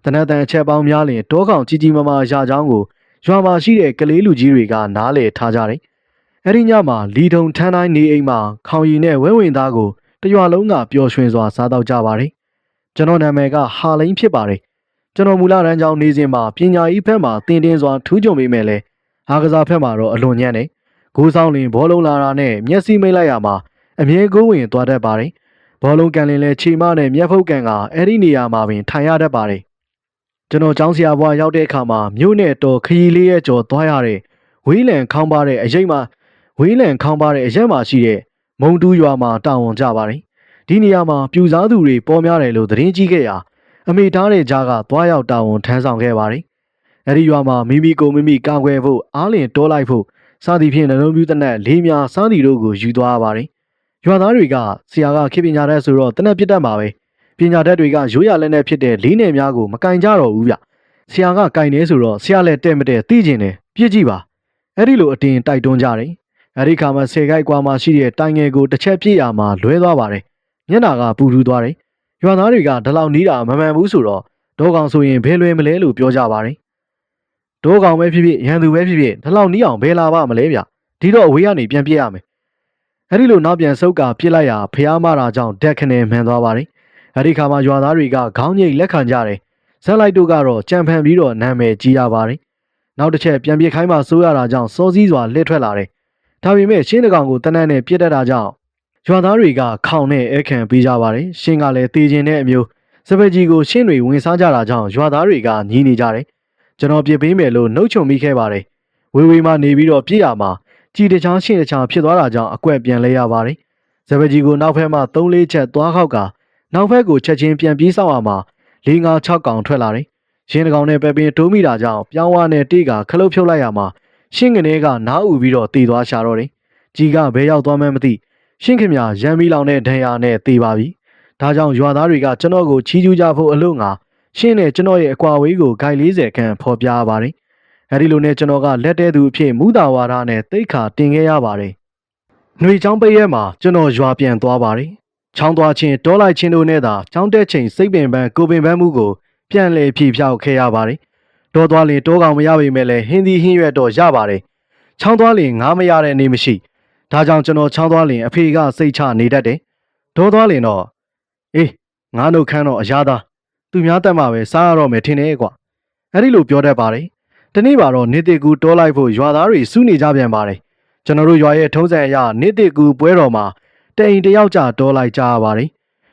တနက်တန်အချက်ပေါင်းများလျင်တောကောင်ကြီးကြီးမားမားရာချောင်းကိုရွာမှာရှိတဲ့ကလေးလူကြီးတွေကနားလေထားကြတယ်။အဲဒီညမှာလီထုံထန်းတိုင်းနေအိမ်မှာခေါင်ရီနဲ့ဝဲဝင်သားကိုတရွာလုံးကပျော်ရွှင်စွာစားတော့ကြပါတယ်။ကျွန်တော်နာမည်ကဟာလိန်ဖြစ်ပါတယ်။ကျွန်တော်မူလတန်းကျောင်းနေစဉ်မှာပညာရေးဘက်မှာတင်တင်းစွာထူးချွန်ပေမဲ့လည်းအားကစားဘက်မှာတော့အလွန်ညံ့တယ်။ဂိုးဆောင်လင်ဘောလုံးလာတာနဲ့မျက်စိမိတ်လိုက်ရမှာအမြဲကိုးဝင်သွားတတ်ပါတယ်။ဘောလုံးကန်လင်လဲခြေမနဲ့မျက်ဖုတ်ကန်ကအဲ့ဒီနေရာမှာပင်ထိုင်ရတတ်ပါတယ်။ကျွန်တော်ကျောင်းဆရာဘွားရောက်တဲ့အခါမှာမြို့နဲ့တော်ခရီးလေးရဲ့ကျော်သွားရတဲ့ဝေးလံခေါင်းပါတဲ့အရိပ်မှာဝေးလံခေါင်းပါတဲ့အရက်မှာရှိတဲ့မုံတူးရွာမှာတာဝန်ကြပါတယ်။ဒီနေရာမှာပြူစားသူတွေပေါ်များတယ်လို့သတင်းကြီးခဲ့ရာအမေထားတဲ့ကြားကသွားရောက်တာဝန်ထမ်းဆောင်ခဲ့ပါတယ်။အဲဒီရွာမှာမိမိကိုမိမိကာကွယ်ဖို့အားလင်တိုးလိုက်ဖို့စသည်ဖြင့်နှလုံးပြူးတနက်လေးများစားသည်တို့ကိုယူသွားပါတယ်။ရွာသားတွေကဆရာကခေပညာတတ်ဆိုတော့တနက်ပြစ်တတ်မှာပဲ။ပညာတတ်တွေကရိုးရလက်နဲ့ဖြစ်တဲ့လေးနယ်များကိုမကင်ကြတော့ဘူးဗျ။ဆရာကကင်နေဆိုတော့ဆရာလည်းတဲ့မတဲ့သိကျင်တယ်ပြစ်ကြည့်ပါ။အဲ့ဒီလိုအတင်းတိုက်တွန်းကြတယ်။အဲ့ဒီခါမှာဆယ်ခိုက်ကွာမှာရှိတဲ့တိုင်ငယ်ကိုတစ်ချက်ပြည့်ရမှာလွဲသွားပါတယ်။မျက်နာကပူထူးသွားတယ်။ရွာသားတွေကဒီလောက်နီးတာမမှန်ဘူးဆိုတော့ဒေါကောင်ဆိုရင်ဘယ်လွယ်မလဲလို့ပြောကြပါတယ်။ဒေါကောင်ပဲဖြစ်ဖြစ်ရန်သူပဲဖြစ်ဖြစ်ဒီလောက်နီးအောင်ဘယ်လာပါမလဲဗျ။ဒီတော့အဝေးကနေပြန်ပြစ်ရမယ်။အဲ့ဒီလိုနောက်ပြန်ဆုတ်ကပြစ်လိုက်ရာဖျားမတာကြောင့်ဓာတ်ခနဲ့မှန်သွားပါတယ်။အဲ့ဒီခါမှာရွာသားတွေကခေါင်းငိတ်လက်ခံကြတယ်။ဇက်လိုက်တို့ကတော့ကြံဖန်ပြီးတော့နာမည်ကြီးရပါတယ်။နောက်တစ်ချက်ပြန်ပြစ်ခိုင်းမှစိုးရတာကြောင့်စောစည်းစွာလှည့်ထွက်လာတယ်။ဒါပေမဲ့ရှင်းတကောင်ကိုတနက်နဲ့ပြစ်တတ်တာကြောင့်ရွာသားတွေကခေါင်နဲ့အဲခံပေးကြပါတယ်။ရှင်းကလည်းတေခြင်းတဲ့အမျိုးစပယ်ကြီးကိုရှင်းတွေဝင်စားကြတာကြောင့်ရွာသားတွေကညီးနေကြတယ်။ကျွန်တော်ပြစ်ပေးမယ်လို့နှုတ်ချုံမိခဲ့ပါတယ်။ဝေဝေးမှနေပြီးတော့ပြစ်ရမှာကြည်တချားရှင်းတချားဖြစ်သွားတာကြောင့်အကွက်ပြန်လဲရပါတယ်။စပယ်ကြီးကိုနောက်ဖက်မှ3-4ချက်သွားခောက်ကနောက်ဖက်ကိုချက်ချင်းပြန်ပြေးဆောင်ရမှာ4-5-6ကောင်ထွက်လာတယ်။ရှင်းတကောင်နဲ့ပဲပင်တိုးမိတာကြောင့်ပြောင်းဝါနဲ့တေးကခလုတ်ဖြုတ်လိုက်ရမှာရှင်းကနေကနားဥပြီးတော့တေသွားရှာတော့တယ်။ကြီးကဘဲရောက်သွားမှန်းမသိရှင်းခင်မြရမ်းမီလောင်တဲ့ဒဏ်ရာနဲ့တေပါပြီ။ဒါကြောင့်ရွာသားတွေကကျွန်တော်ကိုချီးကျူးကြဖို့အလို့ငါရှင်းနဲ့ကျွန်တော်ရဲ့အကွာဝေးကိုဂိုင်40ခန့်ဖော်ပြရပါတယ်။အဲဒီလိုနဲ့ကျွန်တော်ကလက်တဲသူအဖြစ်မူတာဝါဒနဲ့တိတ်ခါတင်ခဲ့ရပါတယ်။ຫນွေချောင်းပိတ်ရဲမှာကျွန်တော်ရွာပြန်သွားပါတယ်။ချောင်းသွားချင်းတောလိုက်ချင်းတို့နဲ့သာချောင်းတက်ချိန်စိတ်ပင်ပန်းကိုပင်ပန်းမှုကိုပြန်လေဖြေဖြောက်ခဲ့ရပါတယ်။တောသွားလင်တောကောင်မရပေမဲ့လည်းဟင်းသီးဟင်းရွက်တော့ရပါတယ်။ချောင်းသွားလင်ငားမရတဲ့နေမရှိ။ဒါကြောင့်ကျွန်တော်ချောင်းသွားလင်အဖေကစိတ်ချနေတတ်တယ်။တောသွားလင်တော့အေးငါးနှုတ်ခမ်းတော့အရာသား သူများတက်မှပဲစားရတော့မယ်ထင်တယ်ကွာအဲ့ဒီလိုပြောတတ်ပါတယ်တနေ့ပါတော့နေတစ်ကူတောလိုက်ဖို့ရွာသားတွေစုနေကြပြန်ပါတယ်ကျွန်တော်တို့ရွာရဲ့ထုံးစံအရနေတစ်ကူပွဲတော်မှာတအိမ်တယောက်ကြာတောလိုက်ကြရပါတယ်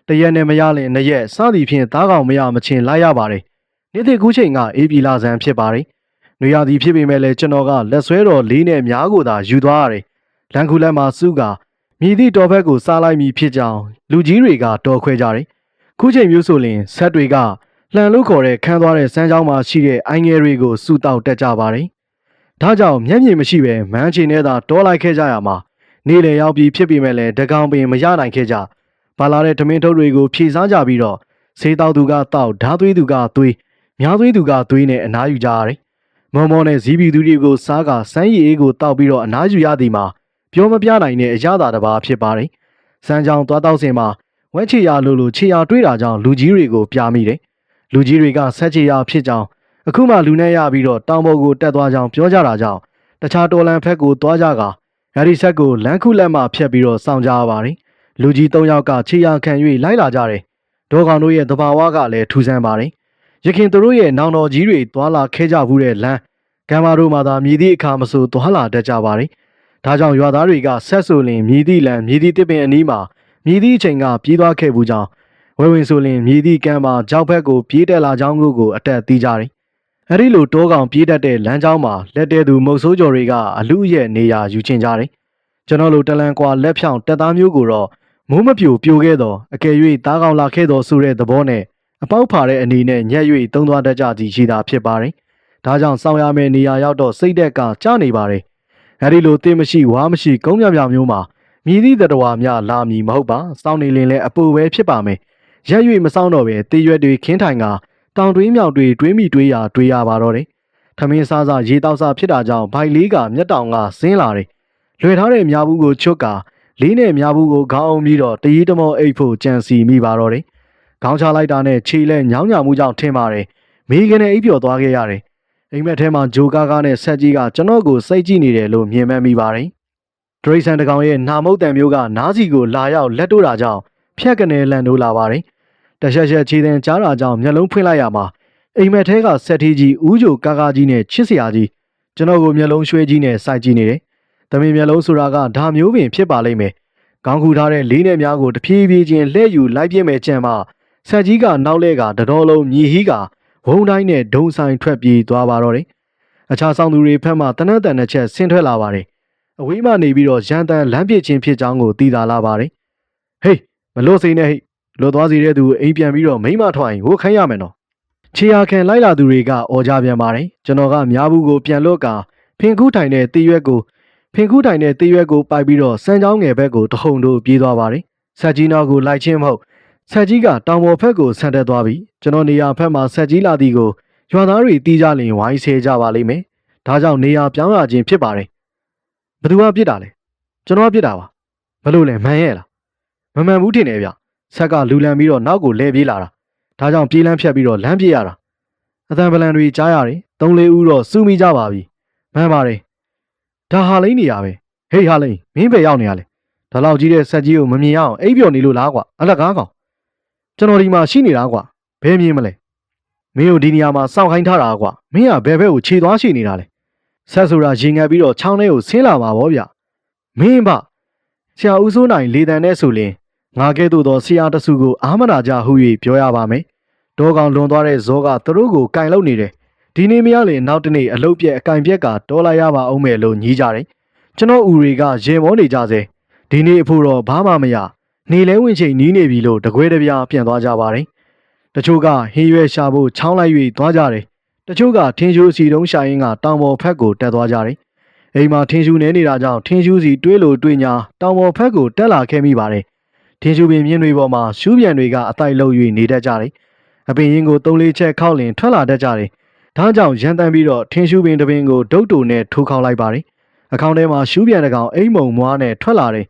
တရက်နဲ့မရလင်နှစ်ရက်စသည်ဖြင့်သားကောင်မရမချင်းလိုက်ရပါတယ်နေတစ်ကူချိန်ကအေးပြီလာဆန်းဖြစ်ပါတယ်နွေရာသီဖြစ်ပေမဲ့လည်းကျွန်တော်ကလက်ဆွဲတော်လေးနဲ့များကိုသာယူသွားရတယ်လန်ကူလက်မှာစုကမြည်သည့်တော်ဘက်ကိုစားလိုက်မိဖြစ်ကြောင်းလူကြီးတွေကတော်ခွဲကြတယ်ခုချိန်မျိုးဆိုရင်ဆက်တွေကလှန်လို့ခေါ်တဲ့ခန်းသွားတဲ့စမ်းချောင်းမှာရှိတဲ့အိုင်ငယ်တွေကိုစူတောက်တက်ကြပါတယ်ဒါကြောင့်မျက်မြင်မရှိပဲမန်းချင်နဲ့သာတောလိုက်ခဲ့ကြရမှာနေလေရောက်ပြီးဖြစ်ပေမဲ့လည်းတကောင်ပင်မရနိုင်ခဲ့ကြပါလာတဲ့ထမင်းထုတ်တွေကိုဖြေစားကြပြီးတော့ဆေးတောက်သူကတောက်ဓာသွေးသူကသွေးများသွေးသူကသွေးနဲ့အနားယူကြရတယ်မော်မော်နဲ့ဇီးပီသူတွေကိုစားကစမ်းရည်အေးကိုတောက်ပြီးတော့အနားယူရသည်မှာပြောမပြနိုင်တဲ့အရာသာတစ်ပါးဖြစ်ပါတယ်စမ်းချောင်းသွားတောက်စင်မှာဝက်ချီရလိုခြေရတွေးတာကြောင့်လူကြီးတွေကိုပြမိတယ်လူကြီးတွေကဆက်ချေရဖြစ်ကြောင်းအခုမှလူနဲ့ရပြီးတော့တောင်ပေါ်ကိုတက်သွားကြောင်းပြောကြတာကြောင့်တခြားတော်လန်ဖက်ကိုသွားကြကအဲဒီဆက်ကိုလမ်းခုလက်မှဖြတ်ပြီးတော့စောင့်ကြရပါတယ်လူကြီး၃ယောက်ကခြေရခံ၍လိုက်လာကြတယ်ဒေါကောင်တို့ရဲ့သဘာဝကလည်းထူးဆန်းပါတယ်ရခင်သူတို့ရဲ့နောင်တော်ကြီးတွေသွာလာခဲကြဘူးတဲ့လမ်းကံမာတို့မှသာမြည်သည့်အခါမဆိုသွာလာတတ်ကြပါတယ်ဒါကြောင့်ရွာသားတွေကဆက်ဆိုလင်မြည်သည့်လမ်းမြည်သည့်တစ်ပင်အနီးမှာမြည်သည့်အချိန်ကပြေးသွားခဲ့ဘူးကြောင်းဝဲဝင်ဆိုလင်မြည်သည့်ကံမှာကြောက်ဘက်ကိုပြေးတက်လာကြောင်းကိုအတက်သိကြတယ်အဲဒီလိုတောကောင်ပြေးတက်တဲ့လမ်းကြောင်းမှာလက်တဲသူမုတ်ဆိုးကျော်တွေကအလူရဲ့နေရာယူချင်ကြတယ်ကျွန်တော်တို့တလန်ကွာလက်ဖြောင်းတက်သားမျိုးကိုတော့မိုးမပြိုပြိုခဲ့တော့အကယ်၍သားကောင်လာခဲ့တော့ဆိုတဲ့သဘောနဲ့အပေါက်ဖာတဲ့အနေနဲ့ညက်၍သုံးသွားတတ်ကြကြီးရှိတာဖြစ်ပါတယ်ဒါကြောင့်စောင်းရမယ့်နေရာရောက်တော့စိတ်သက်ကကြားနေပါတယ်အဲဒီလိုသိမရှိဝါမရှိကုန်းမြမြောင်မျိုးမှာမြည်သည့်တတဝါများလာမည်မဟုတ်ပါစောင်းနေလင်လည်းအပူပဲဖြစ်ပါမယ်ရက်၍မစောင်းတော့ပဲတေးရွက်တွေခင်းထိုင်ကတောင်တွေးမြောက်တွေတွေးမိတွေးရပါတော့တယ်ထမင်းစားရေတောက်စားဖြစ်တာကြောင့်ဘိုင်လေးကမျက်တောင်ကဆင်းလာတယ်လွယ်ထားတဲ့မြားဘူးကိုချွတ်ကလေးနဲ့မြားဘူးကိုခေါင်းအောင်ပြီးတော့တရီးတမောအိတ်ဖို့ကြံစီမိပါတော့တယ်ခေါင်းချလိုက်တာနဲ့ခြေလဲညောင်းညမှုကြောင့်ထင်ပါတယ်မိခင်နဲ့အိပ်ပျော်သွားခဲ့ရတယ်အိမ်မက်ထဲမှာဂျိုကားကားနဲ့ဆက်ကြီးကကျွန်တော်ကိုစိတ်ကြည့်နေတယ်လို့မြင်မှတ်မိပါတယ်ဒရိဆန်တကောင်ရဲ့နာမုတ်တံမျိုးကနားစီကိုလာရောက်လက်တို့တာကြောင့်ဖြက်ကနေလန်တို့လာပါတယ်တရှက်ရှက်ခြေသင်ကြားတာကြောင့်မျက်လုံးဖွင့်လိုက်ရမှာအိမ်မက်ထဲကဆက်ထီးကြီးဦးဂျိုကားကားကြီးနဲ့ချစ်စရာကြီးကျွန်တော်ကိုမျက်လုံးရွှဲကြီးနဲ့စိုက်ကြည့်နေတယ်တမင်မျက်လုံးဆိုတာကဒါမျိုးပင်ဖြစ်ပါလိမ့်မယ်ခေါင်းခူထားတဲ့လေးနဲ့များကိုတဖြည်းဖြည်းချင်းလှည့်ယူလိုက်ပြင်းမဲ့ကြံမှဆက်ကြီးကနောက်လဲကတတော်လုံးမြည်ဟီးကဝုံတိုင်းနဲ့ဒုံဆိုင်ထွက်ပြေးသွားပါတော့တယ်အခြားဆောင်သူတွေဖက်မှတနတ်တန်တစ်ချက်ဆင်းထွက်လာပါတယ်အဝေးမှနေပြီးတော့ရန်တန်လမ်းပြချင်းဖြစ်ကြောင်းကိုသိသာလာပါတယ်ဟေးမလို့စိနေဟိလွတ်သွားစီတဲ့သူအိမ်ပြန်ပြီးတော့မိမထွိုင်ဟိုခိုင်းရမယ်နော်ခြေရခံလိုက်လာသူတွေကအော်ကြပြန်ပါတယ်ကျွန်တော်ကမြားဘူးကိုပြန်လွတ်ကဖင်ကူးထိုင်တဲ့တေးရွက်ကိုပိုက်ပြီးတော့စမ်းချောင်းငယ်ဘက်ကိုတဟုန်တို့ပြေးသွားပါတယ်ဆက်ကြီးနောက်ကိုလိုက်ချင်းမဟုတ်ဆက်ကြီးကတောင်ပေါ်ဘက်ကိုဆန်တက်သွားပြီးကျွန်တော်နေရာဘက်မှာဆက်ကြီးလာသည်ကိုရွာသားတွေတီးကြလင်ဝိုင်းဆဲကြပါလိမ့်မယ်ဒါကြောင့်နေရာပြောင်းရခြင်းဖြစ်ပါတယ်ဘသူကပြစ်တာလဲကျွန်တော်ကပြစ်တာပါဘလို့လဲမှန်ရဲ့လားမမှန်ဘူးထင်တယ်ဗျဆက်ကလူလန်ပြီးတော့နောက်ကိုလဲပြေးလာတာဒါကြောင့်ပြေးလန်းဖြတ်ပြီးတော့လမ်းပြေးရတာအတန်ပလန်တွေကြားရတယ်၃-၄ဦးတော့စုမိကြပါပြီမှန်ပါတယ်ဒါဟာလိမ့်နေရပဲဟေးဟာလိမ့်မင်းပဲရောက်နေရလဲဒါလောက်ကြီးတဲ့ဆက်ကြီးကိုမမြင်အောင်အိပ်ပျော်နေလို့လားကွာအလကားကောင်ကျွန်တော်ဒီမှာရှိနေတာကွာဘယ်မြင်မလဲမင်းတို့ဒီနေရာမှာစောင့်ခိုင်းထားတာကွာမင်းကဘယ်ဘက်ကိုခြေသွားရှိနေတာလဲဆက်ဆိုတာရင်ငတ်ပြီးတော့ချောင်းထဲကိုဆင်းလာမှာဗောဗျမင်းပါဆရာဦးစိုးနိုင်လေတံနဲ့ဆိုရင်ငါကဲ့သို့သောဆရာတဆူကိုအာမနာကြဟု၍ပြောရပါမယ်တောကောင်လွန်သွားတဲ့ဇောကသူတို့ကိုကင်လုတ်နေတယ်ဒီနေ့မရလေနောက်တနေ့အလုတ်ပြက်အကင်ပြက်ကတော်လိုက်ရပါအောင်မယ်လို့ညီးကြတယ်ကျွန်တော်ဦးတွေကရင်မောနေကြစေဒီနေ့အဖို့တော့ဘာမှမရနေလဲဝင်ချိန်နီးနေပြီလို့တကွဲတပြားပြန်သွားကြပါတယ်တချို့ကဟင်းရွက်ရှာဖို့ချောင်းလိုက်၍သွားကြတယ်တချို့ကထင်းရှူးစီတုံးရှာရင်းကတောင်ပေါ်ဖက်ကိုတက်သွားကြတယ်အိမ်မှာထင်းရှူးနေနေတာကြောင့်ထင်းရှူးစီတွေးလို့တွေးညာတောင်ပေါ်ဖက်ကိုတက်လာခဲ့မိပါတယ်ထင်းရှူးပင်မြင်းတွေပေါ်မှာရှူးပြန်တွေကအတိုက်လှုပ်၍နေတတ်ကြတယ်အပင်ရင်ကို၃-၄ချက်ခောက်လင်ထွက်လာတတ်ကြတယ်ဒါကြောင့်ရန်တမ်းပြီးတော့ထင်းရှူးပင်တစ်ပင်ကိုဒုတ်တူနဲ့ထိုးခေါက်လိုက်ပါတယ်အခေါင်းထဲမှာရှူးပြန်တစ်ကောင်အိမ်မုံမွားနဲ့ထွက်လာတယ်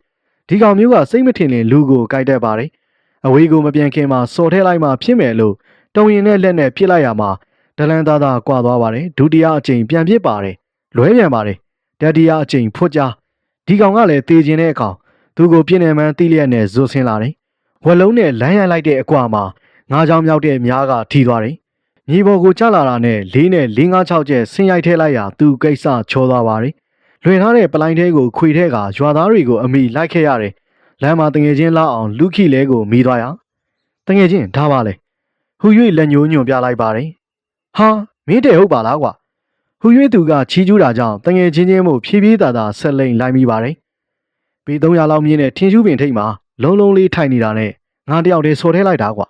ဒီကောင်မျိုးကစိတ်မထင်လင်လူကိုကြိုက်တတ်ပါတယ်အဝေးကိုမပြန်ခင်မှာစော်ထဲလိုက်မှဖြစ်မယ်လို့တုံရင်နဲ့လက်နဲ့ပြစ်လိုက်ရမှာဒလန်သားသားကွာသွားပါတယ်ဒုတိယအကြိမ်ပြန်ပြစ်ပါတယ်လွဲပြန်ပါတယ်တတိယအကြိမ်ဖွတ်ကြားဒီကောင်ကလည်းတေခြင်းတဲ့အကောင်သူကိုပြင်းနေမှန်းတိလျက်နဲ့ဇွတ်ဆင်းလာတယ်ဝက်လုံးနဲ့လမ်းရိုက်လိုက်တဲ့အကွာမှာ ငါးချောင်းမြောက်တဲ့မြားကထီသွားတယ်မြေပေါ်ကိုကျလာတာနဲ့လေးနဲ့4-5-6ကျက်ဆင်းရိုက်ထဲလိုက်ရာသူ့ကိစ္စချောသွားပါတယ်လွင်ထားတဲ့ပလိုင်းထဲကိုခွေထဲကရွာသားတွေကိုအမိလိုက်ခဲ့ရတယ်လမ်းမှာတငယ်ချင်းလောက်အောင်လူခိလဲကိုမိသွားရတငယ်ချင်းဒါပါလေဟူ၍လက်ညှိုးညွန်ပြလိုက်ပါတယ်ဟာမင်းတဲ့ဟုတ်ပါလားကွာဟူ၍သူကချီးကျူးတာကြောင့်တငယ်ချင်းချင်းမို့ဖြည်းဖြည်းသာသာဆက်လိမ့်လိုက်မိပါတယ်ပေ300လောက်မြင့်တဲ့ထင်းရှူးပင်ထိပ်မှာလုံးလုံးလေးထိုင်နေတာနဲ့ငါတယောက်တည်းဆော်ထဲလိုက်တာကွာ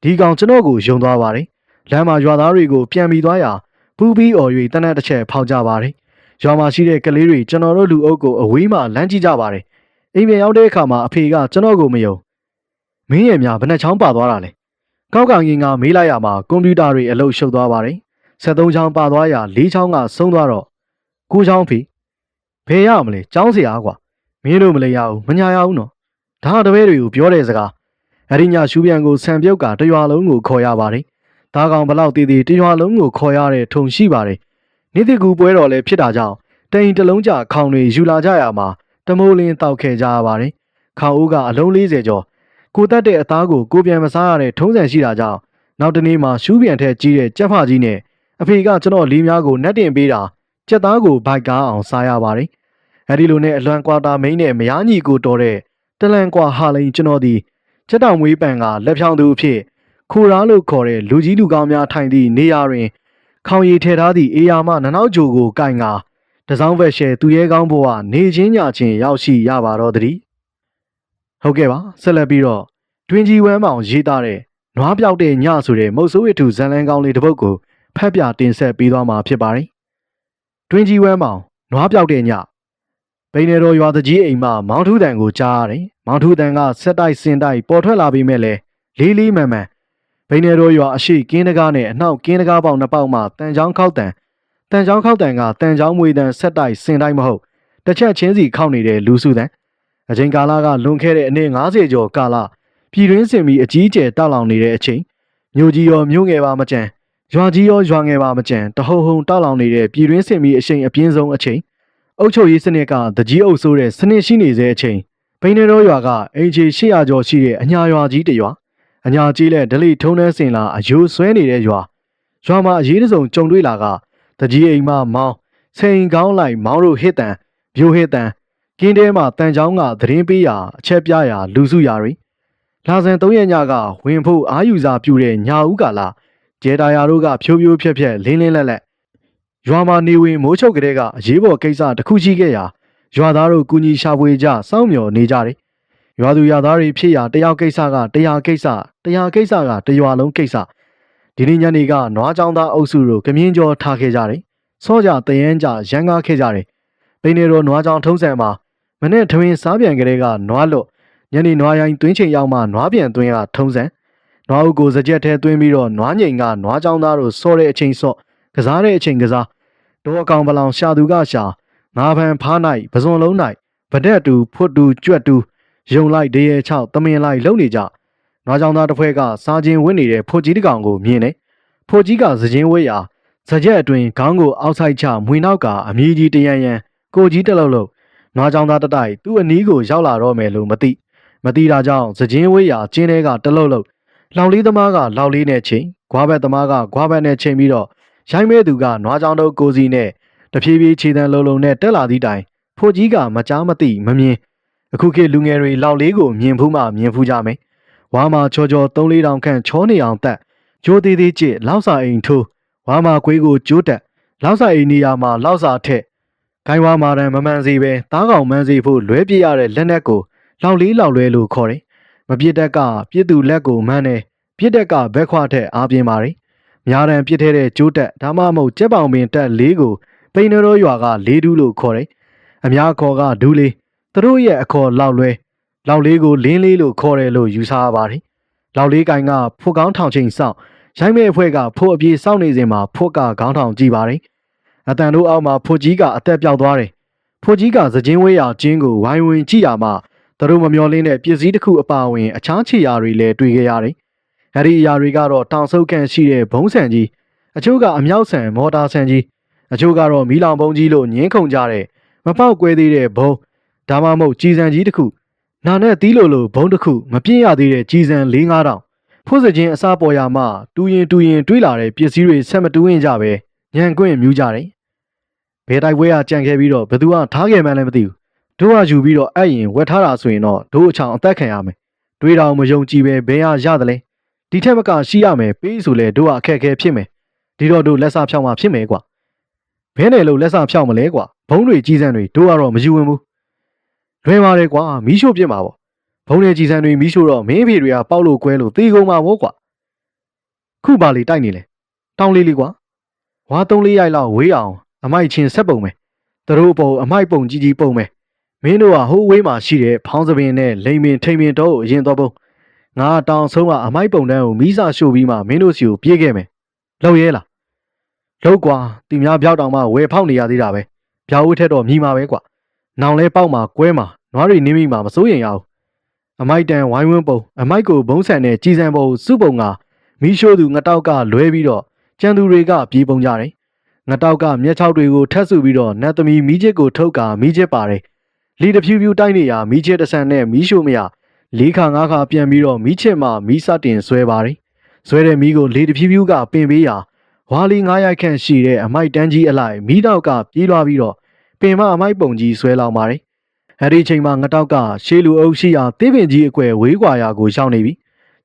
ဒီကောင်ကျွန်တော်ကိုယုံသွားပါတယ်လမ်းမှာရွာသားတွေကိုပြန်ပြီးသွားရာပူးပြီးအော်၍တနက်တစ်ချက်ဖောက်ကြပါတယ်ရွာမှာရှိတဲ့ကလေးတွေကျွန်တော်တို့လူအုပ်ကိုအဝေးမှလမ်းကြည့်ကြပါတယ်အိမ်ပြန်ရောက်တဲ့အခါမှာအဖေကကျွန်တော်ကိုမယုံမင်းရဲ့များဘယ်နှချောင်းပါသွားတာလဲကောက်ကောင်ကြီးကမေးလိုက်ရမှာကွန်ပျူတာတွေအလုပ်ရှုပ်သွားပါတယ်73ချောင်းပါသွားရာ4ချောင်းကဆုံးသွားတော့9ချောင်းဖေဘယ်ရမလဲចောင်းစရာကွာမင်းတို့မလဲရဘူးမညာရဘူးနော်ဒါတပည့်တွေကိုပြောတဲ့စကားအရိညာရှူပြန်ကိုဆံပြုတ်ကတရွာလုံးကိုခေါ်ရပါတယ်ဒါကောင်ဘလောက်တည်တည်တရွာလုံးကိုခေါ်ရတဲ့ထုံရှိပါတယ်နေ့တကူပွဲတော်လည်းဖြစ်တာကြောင့်တိန်တလုံးကြခေါင်တွေယူလာကြရမှာတမိုးလင်းတောက်ခဲ့ကြရပါတယ်ခေါင်ဦးကအလုံး40ကျော်ကိုတက်တဲ့အသားကိုကိုပြန်မစားရတဲ့ထုံးစံရှိတာကြောင့်နောက်တနေ့မှာရှူပြန်ထက်ကြီးတဲ့ကြက်ဖကြီးနဲ့အဖေကကျွန်တော်လေးများကိုနှက်တင်ပေးတာကြက်သားကိုဘိုက်ကားအောင်စားရပါတယ်အဲဒီလိုနဲ့အလွန်ကွာတာမင်းနဲ့မယားညီကိုတော်တဲ့တလန်ကွာဟာလိန်ကျွန်တော်ဒီချက်တောင်မွေးပန်ကလက်ဖြောင်းသူအဖြစ်ခိုရာလို့ခေါ်တဲ့လူကြီးလူကောင်းများထိုင်သည့်နေရာတွင်ခေါင်ရည်ထဲထားသည့်အေယာမနနောက်ဂျိုကိုကင်ကတစောင်းဘက်ရှဲသူရဲကောင်းဘဝနေချင်းညချင်းရောက်ရှိရပါတော့သည်ဟုတ်ကဲ့ပါဆက်လက်ပြီးတော့တွင်ကြီးဝမ်းမောင်ရေးသားတဲ့နွားပြောက်တဲ့ညဆိုတဲ့မုတ်ဆိုးဝိထုဇန်လန်းကောင်းလေးတစ်ပုဒ်ကိုဖတ်ပြတင်ဆက်ပေးသွားမှာဖြစ်ပါတယ်တွင်ကြီးဝမ်းမောင်နွားပြောက်တဲ့ညပိန်နေတော်ရွာတကြီးအိမ်မှမောင်ထူးတန်ကိုကြားရတယ်မောင်ထူးတန်ကဆက်တိုက်စင်တိုက်ပေါ်ထွက်လာပြီးမဲ့လဲလေးလေးမှန်မှန်ပိန်နေတော်ရွာအရှိကင်းတကားနဲ့အနောက်ကင်းတကားပေါက်နှစ်ပေါက်မှတန်ချောင်းခောက်တန်ကတန်ချောင်းမွေတန်ဆက်တိုက်စင်တိုက်မဟုတ်တစ်ချက်ချင်းစီခောက်နေတဲ့လူစုတန်အချိန်ကာလကလွန်ခဲ့တဲ့အနှစ်90ကျော်ကာလပြည်တွင်းစင်ပြီးအကြီးကျယ်တောက်လောင်နေတဲ့အချိန်မြို့ကြီးရောမြို့ငယ်ပါမကြံရွာကြီးရောရွာငယ်ပါမကြံတဟုံဟုံတောက်လောင်နေတဲ့ပြည်တွင်းစင်ပြီးအချိန်အပြင်းဆုံးအချိန်အုပ်ချုပ်ရေးစနစ်ကတကြီးအုပ်ဆိုးတဲ့စနစ်ရှိနေစေအချိန်ပိန်နေတော်ရွာကအင်ဂျီ800ကျော်ရှိတဲ့အညာရွာကြီးတစ်ရွာအညာကြီးလက်ဒလိထုံးနှန်းစင်လာအယိုးဆွဲနေတဲ့ရွာမှာအရေးတစုံကြုံတွေ့လာကတကြီးအိမ်မှမောင်းစိန်ကောင်းလိုက်မောင်းတို့ဟစ်တန်ပြိုဟစ်တန်ကင်းတဲမှာတန်ချောင်းကသတင်းပေးရာအချက်ပြရာလူစုရာတွေလာဇန်3ရက်ညကဝင်ဖို့အာယူစာပြူတဲ့ညာဦးကာလာဂျဲတာယာတို့ကဖြိုးဖြိုးဖြက်ဖြက်လင်းလင်းလက်လက်ရွာမှာနေဝင်မိုးချုပ်ကလေးကအရေးပေါ်ကိစ္စတစ်ခုရှိခဲ့ရာရွာသားတို့ကူညီရှာဖွေကြစောင့်မျှော်နေကြတယ်ရွာသူရွာသားတွေဖြစ်ရာတယောက်ကိစ္စကတရားကိစ္စကတရွာလုံးကိစ္စဒီနေ့ညနေကနွားချောင်းသားအုပ်စုတို့ကမြင်းကျော်ထားခဲ့ကြတယ်စောကြတယန်းကြရန်ကားခဲ့ကြတယ်ပိန်နေတော်နွားချောင်းထုံးစံမှာမနေ့ထဝင်းစားပြန်ကလေးကနွားလွတ်ညနေနွားရိုင်းသွင်းချိန်ရောက်မှနွားပြန်သွင်းကထုံးစံနွားအုပ်ကိုစကြက်ထဲသွင်းပြီးတော့နွားငိန်ကနွားချောင်းသားတို့စောတဲ့အချိန်စော့ကစားတဲ့အချိန်ကစားတောအကောင်ပလောင်ရှာသူကရှာငါးဖန်ဖား၌ပဇွန်လုံး၌ဗဒက်တူဖွတ်တူကြွက်တူယုံလိုက်တရေချောက်တမင်လိုက်လုံနေကြနွားချောင်းသားတစ်ဖွဲကစားခြင်းဝင့်နေတဲ့ဖိုကြီးတကောင်ကိုမြင်တယ်ဖိုကြီးကစခြင်းဝဲရာစကြက်အတွင်ခေါင်းကိုအောက်ဆိုင်ချမွေနောက်ကအမီးကြီးတရန်ရန်ကိုကြီးတလုံးလုံးနွားချောင်းသားတတိုက်သူ့အနီးကိုရောက်လာတော့မယ်လို့မသိတာကြောင့်စခြင်းဝဲရာကျင်းထဲကတလုံးလုံးလောက်လေးသမားကလောက်လေးနဲ့ချိန်ဂွားဘက်သမားကဂွားဘက်နဲ့ချိန်ပြီးတော့ရိုင်းမဲသူကနွားချောင်းတို့ကိုစီနဲ့တဖြည်းဖြည်းခြေတံလုံးလုံးနဲ့တက်လာသည့်တိုင်ဖိုကြီးကမကြားမသိမမြင်အခုခေတ်လူငယ်တွေလောက်လေးကိုမြင်ဖူးမှမြင်ဖူးကြမယ်ဝါမှာချော3-4တောင်ခန့်ချောနေအောင်တက်ကြိုးသေးသေးကျစ်လောက်စာအိမ်ထိုးဝါမှာကွေးကိုကျိုးတက်လောက်စာအိမ်နေရာမှာလောက်စာထက်ခိုင်ဝါမာတန်မမှန်စီပဲသားကောင်မှန်စီဖို့လွဲပြရတဲ့လက်နက်ကိုလောက်လေးလောက်လွဲလို့ခေါ်တယ်မပြစ်တက်ကပြစ်သူလက်ကိုမှန်းတယ်ပြစ်တက်ကဘက်ခွားထက်အားပြင်းပါတယ်များတန်ပြစ်ထဲတဲ့ကျိုးတက်ဒါမှမဟုတ်ကြက်ပေါင်ပင်တက်လေးကိုပိန်တော်ရွာကလေးဒူးလို့ခေါ်တယ်အများခေါ်ကဒူးလေးသူတို့ရဲ့အခေါ်လောက်လွဲလောက်လေးကိုလင်းလေးလို့ခေါ်တယ်လို့ယူဆရပါတယ်လောက်လေးကိုင်ကဖို့ကောင်းထောင်ချိန်စောင့်ရိုင်းမဲအဖွဲ့ကဖို့အပြေးစောင့်နေစဉ်မှာဖို့ကခေါင်းထောင်ကြည့်ပါတယ်အတန်တို့အောက်မှာဖို့ကြီးကအသက်ပြောက်သွားတယ်ဖို့ကြီးကစခြင်းဝဲရာကျင်းကိုဝိုင်းဝင်ကြည့်ရမှသူတို့မမျောလင်းတဲ့ပစ္စည်းတစ်ခုအပါအဝင်အခြားခြေရာတွေလည်းတွေ့ခဲ့ရတယ်အဲဒီအရာတွေကတော့တောင်ဆုပ်ကန်ရှိတဲ့ဘုံဆန်ကြီးအချို့ကအမြောက်ဆန်မော်တာဆန်ကြီးအချို့ကတော့မီးလောင်ဘုံကြီးလို့ညင်းခုန်ကြတဲ့မပေါက်ကွဲသေးတဲ့ဘုံဒါမှမဟုတ်ကြီးစံကြီးတစ်ခုနာနဲ့သီးလိုဘုံတစ်ခုမပြည့်ရသေးတဲ့ကြီးစံ4-5တောင် ဖို့စချင်းအစားပေါ်ရမှတူရင်တွေးလာတဲ့ပစ္စည်းတွေဆက်မတူးရင်ကြပဲညံကွင့်မြူးကြတယ်ဘယ်တိုက်ပွဲကကြံခဲ့ပြီးတော့ဘယ်သူကထားခဲ့မှန်းလည်းမသိဘူးတို့ကယူပြီးတော့အဲ့ရင်ဝက်ထားတာဆိုရင်တော့တို့အချောင်အသက်ခံရမယ်တွေးတော်မယုံကြည်ပဲဘယ်ဟာရတယ်လဲဒီထက်မကရှိရမယ်ပေးဆိုလဲတို့ကအခက်အခဲဖြစ်မယ်ဒီတော့တို့လက်စဖြောင်းမှဖြစ်မယ်ကွာဘဲနယ်လို့လက်စဖြောင်းမလဲကွာဘုံတွေကြီးစံတွေတို့ကတော့မယူဝင်ဘူးလွယ်ပါတယ်ကွာမီးရှို့ပြစ်မှာပေါ့ဘုံတွေကြီးစံတွေမီးရှို့တော့မင်းဖေတွေကပေါက်လို့ကွဲလို့သေကုန်မှာပေါ့ကွာခုပါလေတိုက်နေလဲတောင်းလေးလေးကွာဝါ3-4ရိုက်လောက်ဝေးအောင်အမိုက်ချင်းဆက်ပုံမယ်သူတို့ပုံအမိုက်ပုံကြီးပုံမယ်မင်းတို့ကဟိုးဝေးမှာရှိတဲ့ဖောင်းစပင်နဲ့လိန်ပင်ထိန်ပင်တော့အရင်တော့ပုံငါတောင်ဆုံးကအမိုက်ပုံတန်းကိုမီးစာရှို့ပြီးမှမင်းတို့စီကိုပြေးခဲ့မယ်လောက်ရဲလားလောက်ကွာတီများပြောက်တောင်မှဝယ်ဖောက်နေရသေးတာပဲပြောက်ဦးထက်တော့မြည်မှာပဲကွာနောင်လဲပေါက်မှာကွဲမှာနွားတွေနင်းမိမှာမစိုးရင်ရအောင်အမိုက်တန်ဝိုင်းဝန်းပုံအမိုက်ကိုဘုံဆန်နဲ့ကြီးစံပုံစုပုံကမီးရှို့သူငတောက်ကလွဲပြီးတော့ကျန်သူတွေကပြေးပုံကြတယ်ငတောက်ကမျက်ခြောက်တွေကိုထက်စုပြီးတော့နတ်သမီးမီးချစ်ကိုထုတ်ကာမီးချစ်ပါတယ်လီတဖြူဖြူတိုက်နေရမီးချစ်တဆန်နဲ့မီးရှို့မရ၄ခါ၅ခါပြန်ပြီးတော့မီးချစ်မှမီးစတင်ဆွဲပါတယ်ဆွဲတဲ့မီးကိုလေတဖြူဖြူကပင်ပေးရာဝါလီ9ရိုက်ခန့်ရှိတဲ့အမိုက်တန်းကြီးအလိုက်မီးတောက်ကပြေးလွှားပြီးတော့ပင်မအမိုက်ပုံကြီးဆွဲလောင်ပါတယ်အဲ့ဒီချိန်မှာငတောက်ကရှေးလူအုပ်ရှိရာတေးပင်ကြီးအကွယ်ဝေးကွာရာကိုရောက်နေပြီ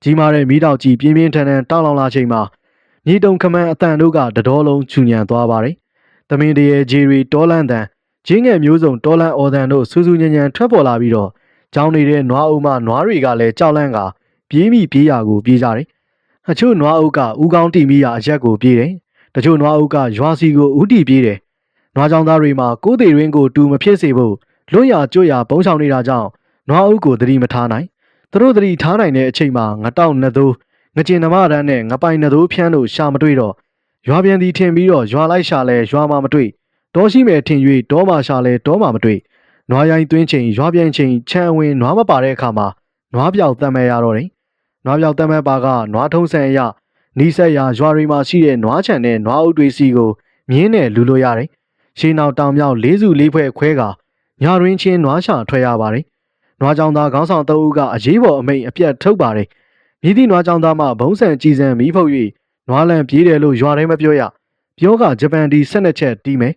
ကြီးမားတဲ့မီးတောက်ကြီးပြင်းပြင်းထန်ထန်တောက်လောင်လာချိန်မှာမြေတုံခမန်းအတန်တို့ကတတော်လုံးချူညံသွားပါတယ်သမင်တရေဂျီရီတောလန့်တန်ဂျင်းငယ်မျိုးစုံတောလန့်အော်တန်တို့စူးစူးညံညံထွက်ပေါ်လာပြီးတော့ကြောင်းနေတဲ့နွားအုပ်မှနွားတွေကလည်းကြောက်လန့်ကပြေးမိပြေးရာကိုပြေးကြတယ်အချို့နွားအုပ်ကဥကောင်းတီမိရာအရက်ကိုပြေးတယ်တချို့နွားအုပ်ကရွာစီကိုဥတီပြေးတယ်နွားကြောင်သားတွေမှာကိုးသေးရင်းကိုတူမဖြစ်စေဖို့လွတ်ရကျွတ်ရပုံဆောင်နေတာကြောင့်နွားအုပ်ကိုသတိမထားနိုင်သူတို့သတိထားနိုင်တဲ့အချိန်မှာငတောက်နှစ်သိုးငကျင်နမရန်နဲ့ငပိုင်နှစ်သိုးဖြန်းတို့ရှာမတွေ့တော့ရွာပြန်သည်ထင်ပြီးတော့ရွာလိုက်ရှာလဲရွာမှာမတွေ့တောရှိမယ်ထင်၍တောမှာရှာလဲတောမှာမတွေ့နွားရိုင်းသွင်းချိန်ရွာပြန်ချိန်ချမ်းဝင်နွားမပါတဲ့အခါမှာနွားပြောက်တမ်းမဲ့ရတော့တယ်နွားပြောက်တမ်းမဲ့ပါကနွားထုံးဆန်ရနီးစက်ရာရွာတွေမှာရှိတဲ့နွားချံနဲ့နွားအုပ်တွေစီကိုမြင်းနဲ့လူလို့ရတယ်ရှေးနောက်တောင်မြောက်၄စု၄ဖွဲ့ခွဲကညရင်းချင်းနွားရှာထွက်ရပါတယ်နွားကြောင်သားခေါင်းဆောင်3ဦးကအရေးပေါ်အမိန့်အပြတ်ထုတ်ပါတယ်မြည်သည့်နွားကြောင်သားမှဘုံဆန်ကြီးစံမီးဖုတ်၍နွားလန့်ပြေးတယ်လို့ရွာထဲမပြောရပြောကဂျပန်ဒီ12ချက်တီးမယ်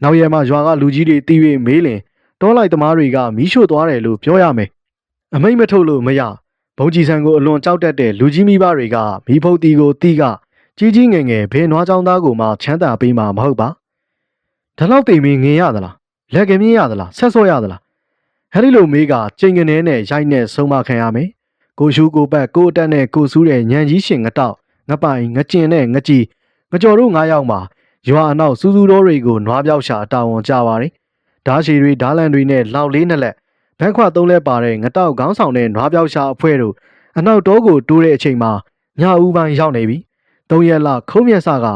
နောက်ရဲမှရွာကလူကြီးတွေတီး၍မေးလင်တောလိုက်သမားတွေကမီးရှို့သွားတယ်လို့ပြောရမယ်အမိန့်မထုတ်လို့မရဘုံကြီးဆန်ကိုအလွန်ကြောက်တတ်တဲ့လူကြီးမိဘတွေကမီးဖုတ်တီကိုတီးကကြီးကြီးငယ်ငယ်ဘယ်နွားကြောင်သားကိုမှချမ်းသာပေးမှာမဟုတ်ပါဒါတော့တိမ်မင်းငင်ရသလားလက်ကမြင်းရသလားဆက်စောရသလားဟဲ့ဒီလိုမေးကချိန်ကနေနဲ့ရိုက်နဲ့ဆုံးမခံရမယ်ကိုရှူကိုပတ်ကိုအတက်နဲ့ကိုဆူးတဲ့ညံကြီးရှင်ငတောက်ငပိုင်ငကျင်နဲ့ငကြီးငကြော်တို့9ယောက်မှာရွာအနောက်စူးစူးတော်တွေကိုနွားပြောက်ရှာတာဝန်ကြပါတယ်ဓားရှည်တွေဓားလန်တွေနဲ့လောက်လေးနှစ်လက်ဘန်းခွ3လက်ပါတဲ့ငတောက်ခေါင်းဆောင်တဲ့နွားပြောက်ရှာအဖွဲတို့အနောက်တောကိုတိုးတဲ့အချိန်မှာညဦးပိုင်းရောက်နေပြီ3ရက်လခုံးမျက်စက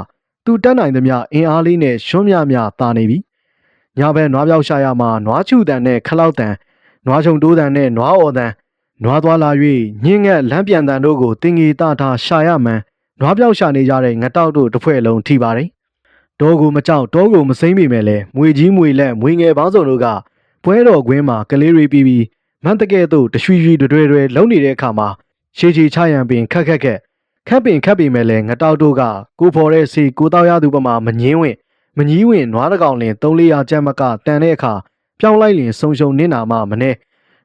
သူတက်နိုင်သမျှအင်အားလေးနဲ့ရွှွန်းမြမြတာနေပြီညဘက်နွားပြောက်ရှာရမှာနွားချူတန်နဲ့ခလောက်တန်နွားချုံတိုးတန်နဲ့နွားအော်တန်နွားသွားလာ၍ညင်းငက်လမ်းပြန်တန်တို့ကိုတင်ငီတထားရှာရမှန်းနွားပြောက်ရှာနေကြတဲ့ငတောက်တို့တစ်ဖွဲ့လုံးထိပါတယ်တောကိုမကြောက်တောကိုမစိမ့်မိမယ်လေမွေကြီးမွေလက်မွေငယ်ပေါင်းစုံတို့ကပွဲတော်ကွင်းမှာကလေးတွေပြီးမန်တကဲ့သို့တရွှီရွှီတွေလုံနေတဲ့အခါမှာရှေးချချရန်ပင်ခက်ပင်မဲ့လေငတောက်တို့ကကိုဖော်တဲ့စီကိုတောက်ရသူပမာမငင်းဝင်မကြီးဝင်နွားတကောင်လင်3-400ကျမ်းမကတန်တဲ့အခါပြောင်းလိုက်လင်ဆုံရှုံနင်းနာမှမနဲ့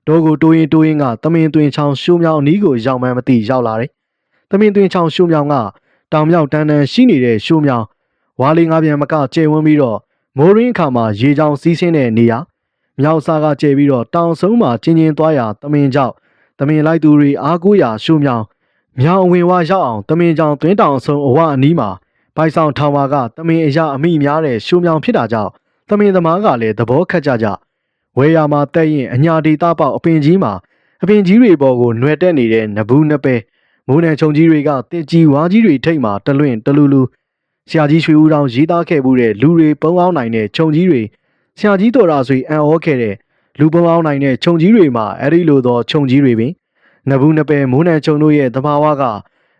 တောကိုတိုးရင်ကသမင်သွင်းချောင်းရှိုးမြောင်အနီးကိုရောက်မှန်းမသိရောက်လာတယ်သမင်သွင်းချောင်းရှိုးမြောင်ကတောင်မြောက်တန်းရှိနေတဲ့ရှိုးမြောင်ဝါလီငါပြန်မကကျဲဝန်းပြီးတော့မိုးရင်းအခါမှာရေချောင်းစီးဆင်းတဲ့နေရာမြောက်စားကကျဲပြီးတော့တောင်ဆုံးမှာချင်းချင်းသွားရာသမင်ကြောက်သမင်လိုက်သူတွေအားကိုးရာရှိုးမြောင်မြောင်ဝင်ဝရောက်အောင်သမင်ကြောင်တွင်းတောင်ဆုံးအဝအနီးမှာပိုက်ဆောင်ထောင်ပါကသမင်အရာအမိများတဲ့ရှိုးမြောင်ဖြစ်တာကြောင့်သမင်သမားကလည်းသဘောခက်ကြဝဲရမှာတက်ရင်အညာဒေတာပေါက်အပင်ကြီးမှာအပင်ကြီးတွေပေါ်ကိုຫນွယ်တက်နေတဲ့နဘူးနှစ်ပဲမိုးနယ်ခြုံကြီးတွေကတစ်ကြီးဝါကြီးတွေထိတ်မှာတလွင့်တလူလူဆရာကြီးရွှေဦးတောင်ရေးသားခဲ့မှုတဲ့လူတွေပုံအောင်နိုင်တဲ့ခြုံကြီးတွေဆရာကြီးတော်ရာဆွေအံ့ဩခဲ့တဲ့လူပုံအောင်နိုင်တဲ့ခြုံကြီးတွေမှာအဲ့ဒီလိုသောခြုံကြီးတွေပင်နဘူးနှစ်ပဲမိုးနယ်ခြုံတို့ရဲ့သဘာဝက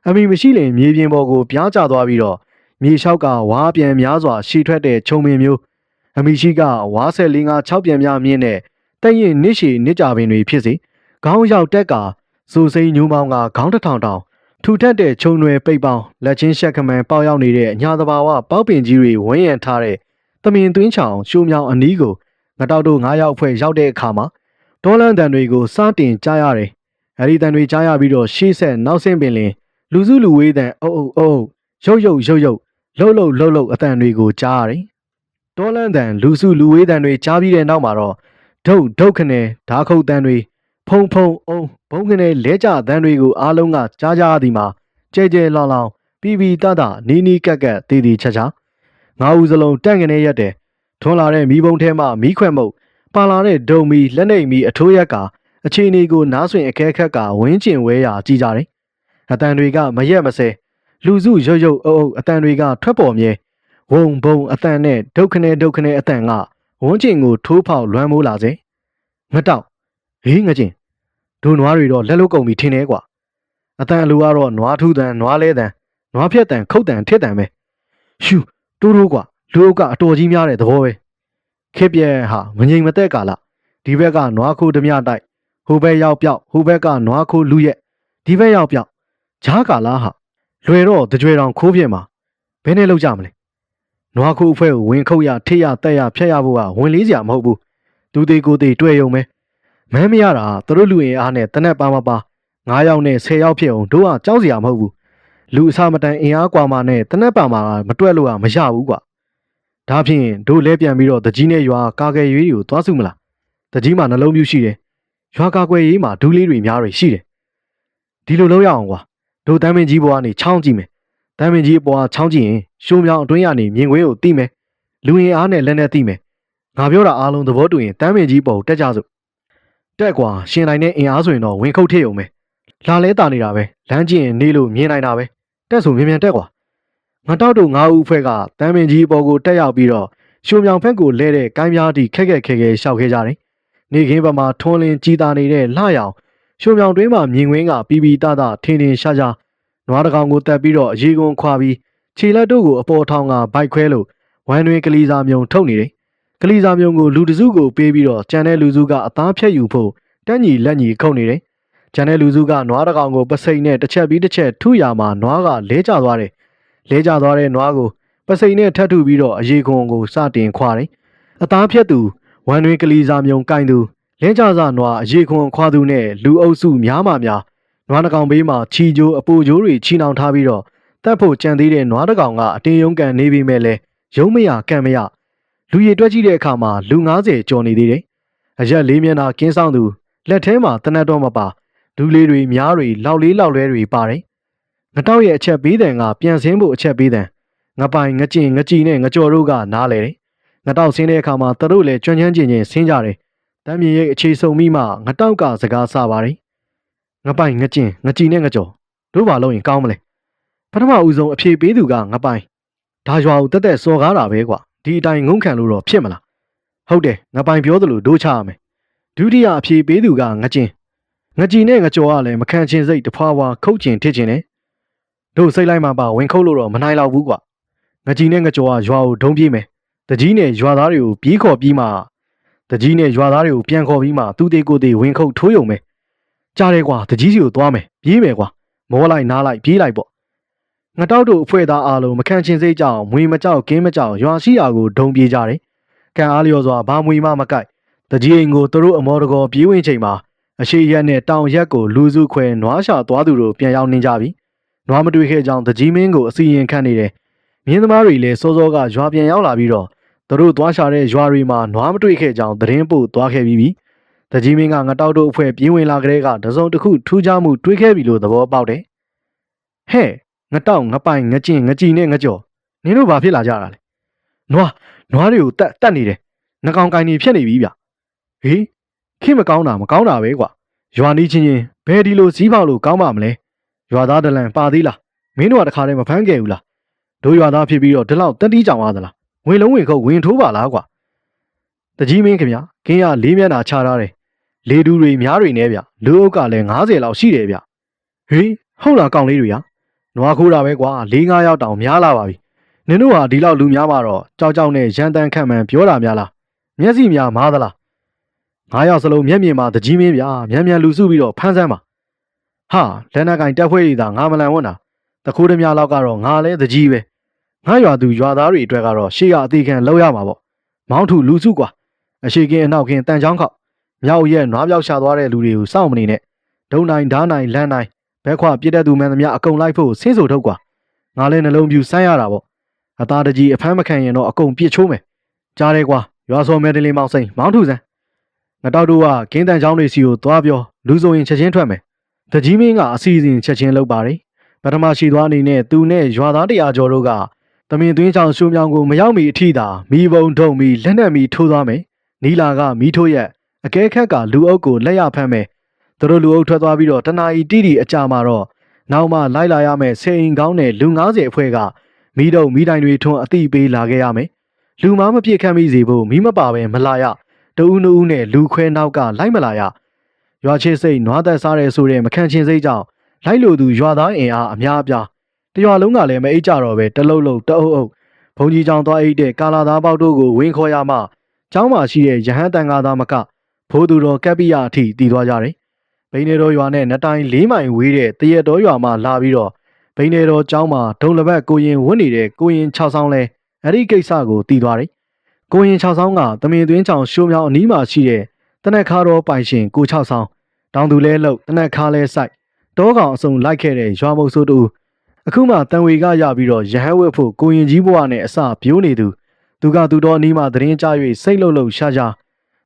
အမိမရှိလင်မြေပြင်ပေါ်ကိုပြားကျသွားပြီးတော့မြေလျှောက်ကဝါပြန်များစွာရှည်ထွက်တဲ့ခြုံပင်မျိုးအမိရှိကဝါဆယ်လေးငါ6ပြန်များမြင့်တဲ့တက်ရင်နစ်ရှည်နစ်ကြပင်တွေဖြစ်စေခေါင်းရောက်တက်ကစူစိန်ညူးမောင်းကခေါင်းတစ်ထောင်တောင် ထူထပ်တဲ့ခြုံရွယ်ပိတ်ပေါင်းလက်ချင်းရှက်ခမန်ပေါက်ရောက်နေတဲ့အညာသဘာဝပေါက်ပင်ကြီးတွေဝန်းရံထားတဲ့သမင်သွင်းချောင်ရှိုးမြောင်အနီးကိုငတောက်တို့9ယောက်ဖွဲ့ရောက်တဲ့အခါမှာဒေါ်လန်တန်တွေကိုစတင်ကြားရတယ်။အဲဒီတန်တွေကြားရပြီးတော့ရှေ့ဆက်နောက်ဆင်းပင်လင်လူစုလူဝေးတန်အုပ်ရုပ်လှုပ်လှုပ်အတန်တွေကိုကြားရတယ်။ဒေါ်လန်တန်လူစုလူဝေးတန်တွေကြားပြီးတဲ့နောက်မှာတော့ဒုတ်ခနဲ့ဓာခုတ်တန်တွေဖုံအုံဘုံခနဲ့လဲကြတန်တွေကိုအားလုံးကကြားကြရသည်မှာကျဲလောင်ပြီးတနီးကက်ကက်တေးချာငါးဦးစလုံးတန့်ကနေရက်တယ်ထွန်းလာတဲ့မီးပုံးထဲမှမီးခွက်မှုတ်ပါလာတဲ့ဒုံမီလက်နေမီအထိုးရက်ကအခြေအနေကိုနားဆွင်အကဲခက်ကဝင်းကျင်ဝဲရာကြည်ကြတယ်အတန်တွေကမရက်မစဲလူစုရုပ်အုပ်အတန်တွေကထွက်ပေါ်မြဲဝုံဘုံအတန်နဲ့ဒုက္ခနဲ့အတန်ကဝန်းကျင်ကိုထိုးဖောက်လွှမ်းမိုးလာစေငတောက်ဟေးငကျင်ဒိုနွားတွေတော့လက်လုတ်ကုန်ပြီထင်တယ်ကွာအတန်လူကတော့နွားထူးတန်နွားလဲတန်နွားဖြက်တန်ခုတ်တန်ထစ်တန်ပဲရှူတိုးကွာလူအုပ်ကအတော်ကြီးများတဲ့သဘောပဲခစ်ပြဲဟာမငြိမ်မသက်ကာလဒီဘက်ကနွားခိုးဓမြတိုက်ဟိုဘက်ရောက်ပြောက်ဟိုဘက်ကနွားခိုးလူရက်ဒီဘက်ရောက်ပြောက်ဂျားကာလာဟာလွယ်တော့တကြွေတောင်ခိုးပြဲမှာဘယ်နဲ့လောက်ကြမလဲနွားခိုးအဖွဲ့ကိုဝင်ခုတ်ရထိရတက်ရဖျက်ရဖို့ကဝင်လေးစရာမဟုတ်ဘူးသူသေးကိုသေးတွေ့ရုံပဲမမ်းမရတာသူတို့လူရင်အားနဲ့တနက်ပါမပါ9ယောက်နဲ့10ယောက်ဖြစ်အောင်တို့ကကြောက်စရာမဟုတ်ဘူးလူအစမတန်အင်အားကွာမှနဲ့တနက်ပါမှာမတွက်လို့ကမရဘူးကွာဒါဖြင့်တို့လဲပြန်ပြီးတော့တကြီးနဲ့ရွာကာကယ်ရွေးတွေကိုသွားစုမလားတကြီးမှာနှလုံးပြူးရှိတယ်ရွာကာကွယ်ရေးမှာဒူးလေးတွေများတွေရှိတယ်ဒီလိုလုပ်ရအောင်ကွာတို့တမ်းမင်းကြီးဘွားကနေချောင်းကြည့်မယ်တမ်းမင်းကြီးဘွားချောင်းကြည့်ရင်ရှိုးမြောင်အတွင်းရနေမြင်ကွင်းကိုသိမယ်လူရင်အားနဲ့လက်နဲ့သိမယ်ငါပြောတာအားလုံးသဘောတူရင်တမ်းမင်းကြီးပေါ်တက်ကြစို့တက်ကွာရှင်နိုင်တဲ့အင်အားဆိုရင်တော့ဝင်ခုတ်ထည့်ုံပဲလာလဲတာနေတာပဲလမ်းကျင်နေလို့မြင်နိုင်တာပဲတက်ဆိုမြန်တက်ကွာငါတောက်တို့9ဦးဖွဲ့ကတမ်းမင်းကြီးပေါ်ကိုတက်ရောက်ပြီးတော့ရှိုးမြောင်ဖက်ကိုလဲတဲ့ကိုင်းပြားတီခက်ခဲရှောက်ခဲ့ကြတယ်နေခင်းဘက်မှာထွန်းလင်းကြီးတာနေတဲ့လှရောင်ရှိုးမြောင်တွင်းမှာမြင်ကွင်းကပြီးထင်းရှားနွားတကောင်ကိုတက်ပြီးတော့အရေကွန်ခွာပြီးခြေလက်တို့ကိုအပေါ်ထောင်ကဘိုက်ခွဲလို့ဝမ်းတွင်ကလေးစာမြုံထုတ်နေတယ်ကလေးစာမြုံကိုလူတစုကိုပေးပြီးတော့ကြံတဲ့လူစုကအသားဖြတ်ယူဖို့တက်ညီလက်ညီခုတ်နေတယ်ကြံတဲ့လူစုကနွားတကောင်ကိုပစိန်နဲ့တစ်ချက်ပြီးတစ်ချက်ထုရမှာနွားကလဲကျသွားတယ်လဲကျသွားတဲ့နွားကိုပစိန်နဲ့ထပ်ထုပြီးတော့အရေကွန်ကိုစတင်ခွာတယ်အသားဖြတ်သူဝမ်းတွင်ကလေးစာမြုံကင်သူလဲကျစနွားအရေခွန်ခွာသူနဲ့လူအုပ်စုများနွားတကောင်ဘေးမှာချီကျိုးအပူကျိုးတွေချီနှောင်ထားပြီးတော့တက်ဖို့ကြံသေးတဲ့နွားတကောင်ကအတင်းရုံးကန်နေပြီမဲ့လဲရုံးမရကံမရလူရည်တွက်ကြည့်တဲ့အခါမှာလူ90ကျော်နေသေးတယ်အရက်လေးမျက်နှာကင်းဆောင်သူလက်ထဲမှာတနက်တော့မပါဒူးလေးတွေများတွေလောက်လေးလောက်လဲတွေပါတယ်ငတောက်ရဲ့အချက်ပေးတယ်ကပြန်ဆင်းဖို့အချက်ပေးတယ်ငပိုင်ငကျင်ငကြည်နဲ့ငကြော်တို့ကနားလဲတယ်ငတောက်ဆင်းတဲ့အခါမှာသူတို့လည်းကျွမ်းကျင်ဆင်းကြတယ်တမ်းမြေရိတ်အခြေဆုံမိမှငတောက်ကစကားဆပါတယ်ငပိုင်ငကျင်ငကြည်နဲ့ငကြော်တို့ဘာလို့ရင်ကောင်းမလဲပထမဦးဆုံးအဖြေပေးသူကငပိုင်ဒါရွာကိုတက်စော်ကားတာပဲကွာဒီအတိုင်းငုံခံလို့တော့ဖြစ်မလားဟုတ်တယ်ငပိုင်ပြောသလိုဒိုးချရမယ်ဒုတိယအဖြေပေးသူကငကျင်ငကြည်နဲ့ငကြော်ကလည်းမခံချင်စိတ်တဖွာခုတ်ချင်ထစ်ချင်တယ်တို့စိတ်လိုက်မှပါဝင်ခုတ်လို့တော့မနိုင်တော့ဘူးကွာငကြည်နဲ့ငကြော်ကရွာကိုဒုံပြေးမယ်တကြီးနဲ့ရွာသားတွေကိုပြေးခေါ်ပြီးမှတကြီးနဲ့ရွာသားတွေကိုပြန်ခေါ်ပြီးမှသူသေးကိုသေးဝင်ခုတ်ထိုးယုံမယ်ကြားတယ်ကွာတကြီးစီကိုသွားမယ်ပြေးမယ်ကွာမောလိုက်နားလိုက်ပြေးလိုက်ပေါ့ငတောက်တို့အဖွဲ့သားအားလုံးမခံချင်စိတ်ကြောင့်မွေမကြောက်ကင်းမကြောက်ရွာရှိရာကိုဒုံပြေးကြတယ်ကံအားလျော်စွာဘာမွေမကိုက်တကြီးအိမ်ကိုသူတို့အမောတကောပြေးဝင်ချိန်မှာအရှိရက်နဲ့တောင်ရက်ကိုလူစုခွဲနွားရှာသွားသူတို့ပြန်ရောက်နေကြပြီနွားမတွေ့ခဲ့ကြောင်းတကြီးမင်းကိုအစီရင်ခံနေတယ်မြင်းသမားတွေလည်းစောစောကရွာပြန်ရောက်လာပြီးတော့သူတို့သွားရှာတဲ့ရွာတွေမှာနွားမတွေ့ခဲ့ကြောင်းသတင်းပို့သွားခဲ့ပြီးတကြီးမင်းကငတောက်တို့အဖွဲ့ပြေးဝင်လာကြတဲ့ကတစုံတစ်ခုထူးခြားမှုတွေးခဲ့ပြီလို့သဘောပေါက်တယ်ဟဲ့ငတောက်ငပိုင်ငကျင်ငကြည်နဲ့ငကြော်နင်တို့ဘာဖြစ်လာကြတာလဲနွားတွေကိုတက်နေတယ်နှကောင်ကိုင်နေဖြစ်နေပြီဗျဟေးခင်မကောင်းတာပဲကွာရွာနီးချင်းဘယ်ဒီလိုစည်းပေါက်လို့ကောင်းပါမလဲရွာသားဒလန်ပါသေးလားမင်းတို့ကတခါတည်းမဖမ်းခဲ့ဘူးလားတို့ရွာသားဖြစ်ပြီးတော့ဒီလောက်တက်တီးကြောင်ရသလားဝင်လုံးဝင်ခုတ်ဝင်ထိုးပါလားကွာတကြီးမင်းခင်ဗျခင်းရလေးမျက်နှာချထားတယ်လေတူတွေများတွေနဲ့ဗျလူအုပ်ကလည်း90လောက်ရှိတယ်ဗျဟေးဟုတ်လားကောင်လေးတွေဟာနွားခိုးတာပဲကွာ4-5ယောက်တောင်များလာပါပြီနင်တို့ဟာဒီလောက်လူများမှတော့ကြောက်နဲ့ရန်တန်းခန့်မှန်ပြောတာများလားမျက်စိများမားသလား9ယောက်စလုံးမျက်မြင်မှာတကြီးမင်းဗျာမြန်လူစုပြီးတော့ဖမ်းဆန်းပါ ဟာလက်နက်ကင်တက်ဖွဲ့ရည်သာငါမလန်ဝန်းတာတခိုးတများလောက်ကတော့ငါလဲတကြီးပဲငါရွာသူရွာသားတွေအတွက်ကတော့ရှေ့ကအသေးခံလောက်ရမှာပေါ့မောင်းထုလူစုကွာအရှိကင်းအနောက်ကင်းတန်ချောင်းခောက်မြောက်ရက်နွားပြောက်ရှာသွားတဲ့လူတွေကိုစောင့်မနေနဲ့ဒုံနိုင်ဓားနိုင်လန်းနိုင်ဘက်ခွပြစ်တဲ့သူမှန်သမျှအကုန်လိုက်ဖို့ဆင်းဆိုထုတ်ကွာငါလဲနှလုံးပြူစမ်းရတာပေါ့အသားတကြီးအဖမ်းမခံရင်တော့အကုန်ပြစ်ချိုးမယ်ကြားတယ်ကွာရွာစော်မဲတလေးမောင်စိန်မောင်းထုစမ်းငါတောက်တို့ကကင်းတန်ချောင်းတွေစီကိုသွားပြောလူဆိုရင်ချက်ချင်းထွက်မယ်တကြီးမင်းကအစီအစဉ်ချက်ချင်းလုပ်ပါတယ်ပထမရှိသွားအနေနဲ့သူနဲ့ရွာသား100ကျော်တို့ကသမင်သွင်းချောင်းရှုံမြောင်ကိုမရောက်မီအထိသာမိဘုံထုံမီလက်နက်မီထိုးသွားမယ်နီလာကမီးထိုးရက်အကဲခက်ကလူအုပ်ကိုလက်ရဖမ်းမယ်သူတို့လူအုပ်ထွက်သွားပြီးတော့တနာရီတိတိအကြာမှာတော့နောက်မှလိုက်လာရမယ်ဆေးအိမ်ကောင်းနဲ့လူ90အဖွဲ့ကမိတို့မိတိုင်တွေထွန်းအတိပေးလာခဲ့ရမယ်လူမမပြစ်ခတ်မိစေဖို့မိမပါပဲမလာရတဦးနှဦးနဲ့လူခွဲနောက်ကလိုက်မလာရရွာချစ်စိတ်နွားသက်စားရဲဆိုတဲ့မခန့်ချင်းစိတ်ကြောင့်လိုက်လို့သူရွာသားအင်အားအများအပြားတရွာလုံးကလည်းမအိတ်ကြတော့ပဲတလုံးလုံးတအုပ်အုပ်ဘုံကြီးကြောင်သွားအိတ်တဲ့ကာလာသားပေါက်တို့ကိုဝင်းခေါ်ရမှကျောင်းမှာရှိတဲ့ရဟန်းတန်ဃာသားမကဖိုးသူတော်ကပ်ပိယအထိတည်သွားကြတယ်ဘိန်းနေတော်ရွာနဲ့နှစ်တိုင်4မိုင်ဝေးတဲ့တရက်တော်ရွာမှာလာပြီးတော့ဘိန်းနေတော်ကျောင်းမှာဒုံလဘက်ကိုရင်ဝတ်နေတဲ့ကိုရင်6ဆောင်လဲအဲ့ဒီကိစ္စကိုတည်သွားတယ်ကိုရင်6ဆောင်ကသမင်သွင်းချောင်ရှိုးမြောင်အနီးမှာရှိတဲ့တနက်ခါတော်ပိုင်ရှင်ကို6ဆောင်တောင်သူလဲလှုပ်တနက်ခါလဲစိုက်တောကောင်အစုံလိုက်ခဲ့တဲ့ရွာမုတ်ဆိုးတူအခုမှတန်ဝေကရပြီးတော့ရဟန်းဝတ်ဖို့ကိုရင်ကြီးဘဝနဲ့အစပြိုးနေသူကသူတော်အနီးမှာသတင်းကြ၍စိတ်လှုပ်လှုပ်ရှားရှား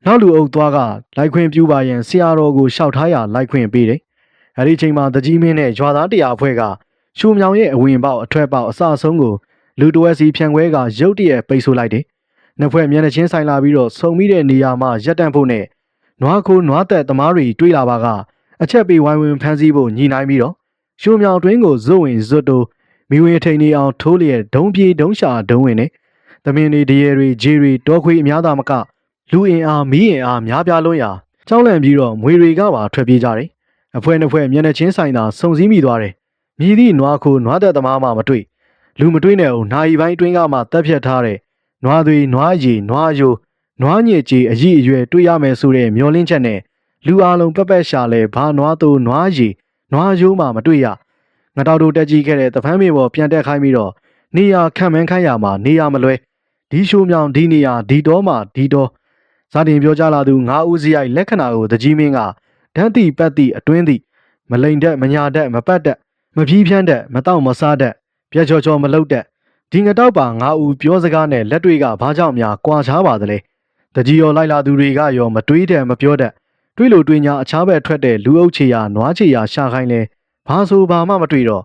နောက်လူအုပ်သွားကလိုက်ခွင့်ပြူပါရန်ဆရာတော်ကိုရှောက်ထားရလိုက်ခွင့်ပေးတယ်။အဲဒီချိန်မှာတကြီးမင်းနဲ့ရွာသား100အဖွဲ့ကရှုံမြောင်ရဲ့အဝင်ပေါက်အထွက်ပေါက်အစအဆုံးကိုလူတဝက်စီဖြန့်ခွဲကရုတ်တရက်ပိတ်ဆို့လိုက်တယ်။နှစ်ဖွဲ့မျက်နှာချင်းဆိုင်လာပြီးတော့ဆုံမိတဲ့နေရာမှာရက်တန့်ဖို့နဲ့နွားခိုးနွားသက်သမားတွေတွေးလာပါကအချက်ပေးဝိုင်းဝန်းဖမ်းဆီးဖို့ညှိနှိုင်းပြီးတော့ရှုံမြောင်တွင်းကိုဇွတ်ဝင်ဇွတ်တိုးမိဝင်ထိန်နေအောင်ထိုးလျက်ဒုံပြေဒုံရှာဒုံဝင်နဲ့သမင်းတွေတရေတွေဂျေတွေတောခွေးအများသားမကလူအင်အားမီးအင်အားများပြားလွန်းရာကြောက်လန့်ပြီးတော့မွေတွေကပါထွက်ပြေးကြတယ်။အဖွဲနှစ်ဖွဲမျက်နှာချင်းဆိုင်သာစုံစည်းမိသွားတယ်။မြည်သည့်နွားခိုးနွားသက်သမားမှမတွေ့လူမတွေ့နဲ့ဦးနာယီပိုင်းတွင်းကမှတက်ဖြတ်ထားတဲ့နွားသွေးနွားရည်နွားယိုးနွားညစ်ကြီးအကြီးအရွယ်တွေ့ရမယ်ဆိုတဲ့မျောလင်းချက်နဲ့လူအလုံးပက်ပက်ရှာလဲဘာနွားသို့နွားရည်နွားယိုးမှမတွေ့ရငါတော်တို့တက်ကြီးခဲ့တဲ့တဖန်းမေပေါ်ပြန်တက်ခိုင်းပြီးတော့နေရခံမှန်းခိုင်းရမှာနေရမလွဲဒီရှိုးမြောင်ဒီနေရဒီတော့မှဒီတော့ဇာတင်ပြောကြလာသူ9ဦးစီးရိုက်လက္ခဏာကိုတကြီးမင်းကဓာတ်တိပတ်တိအတွင်းတိမလိန်တက်မညာတက်မပတ်တက်မဖြီးဖြန်းတက်မတောက်မစားတက်ပြက်ချောချောမလုတ်တက်ဒီငတော့ပါ9ဦးပြောစကားနဲ့လက်တွေကဘာကြောင့်များကွာခြားပါသလဲတကြီးရောလိုက်လာသူတွေကရောမတွေးတယ်မပြောတတ်တွေးလို့တွေးညာအခြားဘက်ထွက်တဲ့လူအုပ်ချေရနွားချေရရှာခိုင်းလဲဘာဆိုဘာမှမတွေ့တော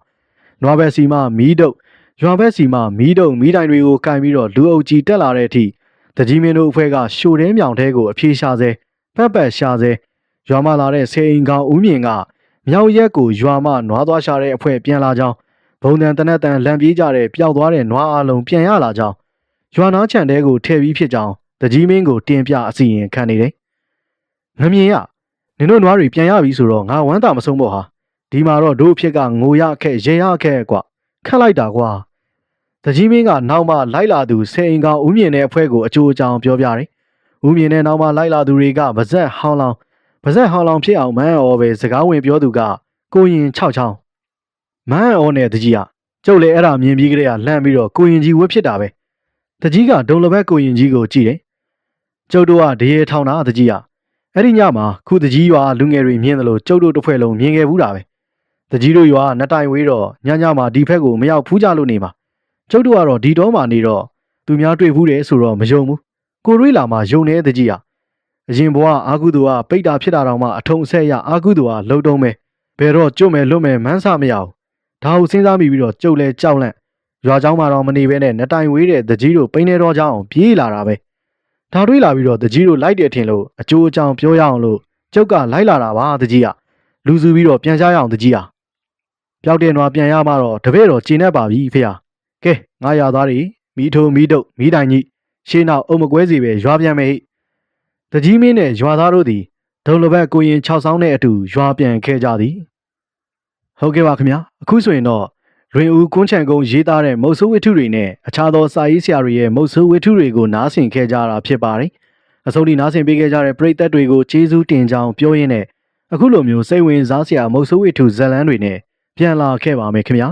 ့နွားဘက်စီမှမီးတုပ်ရွာဘက်စီမှမီးတုပ်မီးတိုင်တွေကိုကင်ပြီးတော့လူအုပ်ကြီးတက်လာတဲ့အထိတကြီးမင်းတို့အဖွဲ့ကရှို့တဲမြောင်တဲကိုအပြေးရှာစေဖက်ဖက်ရှာစေရွာမှလာတဲ့ဆေးအိမ်ကောင်ဦးမြင့်ကမြောက်ရက်ကိုရွာမှနွားသွားရှာတဲ့အဖွဲ့ပြန်လာကြောင်းဘုံတန်တနက်တန်လမ်းပြေးကြတဲ့ပျောက်သွားတဲ့နွားအလုံးပြန်ရလာကြောင်းရွာနာချန်တဲကိုထည့်ပြီးဖြစ်ကြောင်းတကြီးမင်းကိုတင်ပြအစီရင်ခံနေတယ်ငမြင်ရနင်တို့နွားတွေပြန်ရပြီဆိုတော့ငါဝမ်းသာမဆုံးပေါ့ဟာဒီမှာတော့တို့အဖြစ်ကငိုရခက်ရေရခက်ကွာခက်လိုက်တာကွာတကြီးမင်းကနောက်မှလိုက်လာသူဆေးအိမ်ကောင်ဦးမြင့်တဲ့အဖွဲ့ကိုအကျိုးအကြောင်းပြောပြတယ်ဦးမြင့်တဲ့နောက်မှလိုက်လာသူတွေကဗဇက်ဟောင်းလောင်ဖြစ်အောင်မန်းအော်ပဲစကားဝင်ပြောသူကကိုရင်6ချောင်းမန်းအော်နဲ့တကြီးကကျုပ်လည်းအဲ့ဒါမြင်ပြီးကြတဲ့ကလှမ်းပြီးတော့ကိုရင်ကြီးဝတ်ဖြစ်တာပဲတကြီးကဒုံလဘက်ကိုရင်ကြီးကိုကြည့်တယ်ကျုပ်တို့ကတရေထောင်တာတကြီးကအဲ့ဒီညမှာခုတကြီးရွာလူငယ်တွေမြင်တယ်လို့ကျုပ်တို့တစ်ဖွဲ့လုံးမြင်ခဲ့ဘူးတာပဲတကြီးတို့ရွာနှစ်တိုင်ဝေးတော့ညမှာဒီဖက်ကိုမရောက်ဖူးကြလို့နေမှာကျုပ်တို့ကတော့ဒီတော့မှနေတော့သူများတွေ့ဘူးတယ်ဆိုတော့မယုံဘူးကိုရွေးလာမှယုံနေတကြီးကအရင်ဘဝအာကုသူကပိတ်တာဖြစ်တာတောင်မှအထုံအဆက်ရအာကုသူကလှုပ်တုံးပဲဘယ်တော့ကျွတ်မယ်လွတ်မယ်မန်းဆမရအောင်ဒါကိုစဉ်းစားမိပြီးတော့ကျုပ်လဲကြောက်လန့်ရွာเจ้าမှာတော့မနေဘဲနဲ့နှစ်တိုင်ဝေးတဲ့တကြီးတို့ပိန်းနေတော့ကြောင်းပြေးလာတာပဲဒါတွေးလာပြီးတော့တကြီးတို့လိုက်တယ်ထင်လို့အကျိုးအကြောင်းပြောရအောင်လို့ကျုပ်ကလိုက်လာတာပါတကြီးကလူစုပြီးတော့ပြန်ကြရအောင်တကြီးဟာပျောက်တဲ့နွားပြန်ရမှတော့တပည့်တော်ကျင်နေပါပြီဖေဟာကဲငါရသားတွေမီးထိုးမီးတုပ်မီးတိုင်ကြီးရှေးနောက်အုံမကွဲစီပဲရွာပြန်မယ်ဟိတကြီးမင်းနဲ့ရွာသားတို့သည်ဒုံလဘက်ကိုရင်6ဆောင်နဲ့အတူရွာပြန်ခဲ့ကြသည်ဟုတ်ကဲ့ပါခင်ဗျာအခုဆိုရင်တော့လွင်ဦးကွန်းချန်ကုန်းရေးသားတဲ့မုတ်ဆိုးဝတ္ထုတွေနဲ့အခြားသောစာရေးဆရာတွေရဲ့မုတ်ဆိုးဝတ္ထုတွေကိုနားဆင်ခဲ့ကြတာဖြစ်ပါတယ်အဆုံးထိနားဆင်ပေးခဲ့ကြတဲ့ပရိသတ်တွေကိုကျေးဇူးတင်ကြောင်းပြောရင်းနဲ့ အခုလိုမျိုးစိတ်ဝင်စားစရာမုတ်ဆိုးဝိထုဇက်လန်းတွေနဲ့ပြန်လာခဲ့ပါမယ်ခင်ဗျာ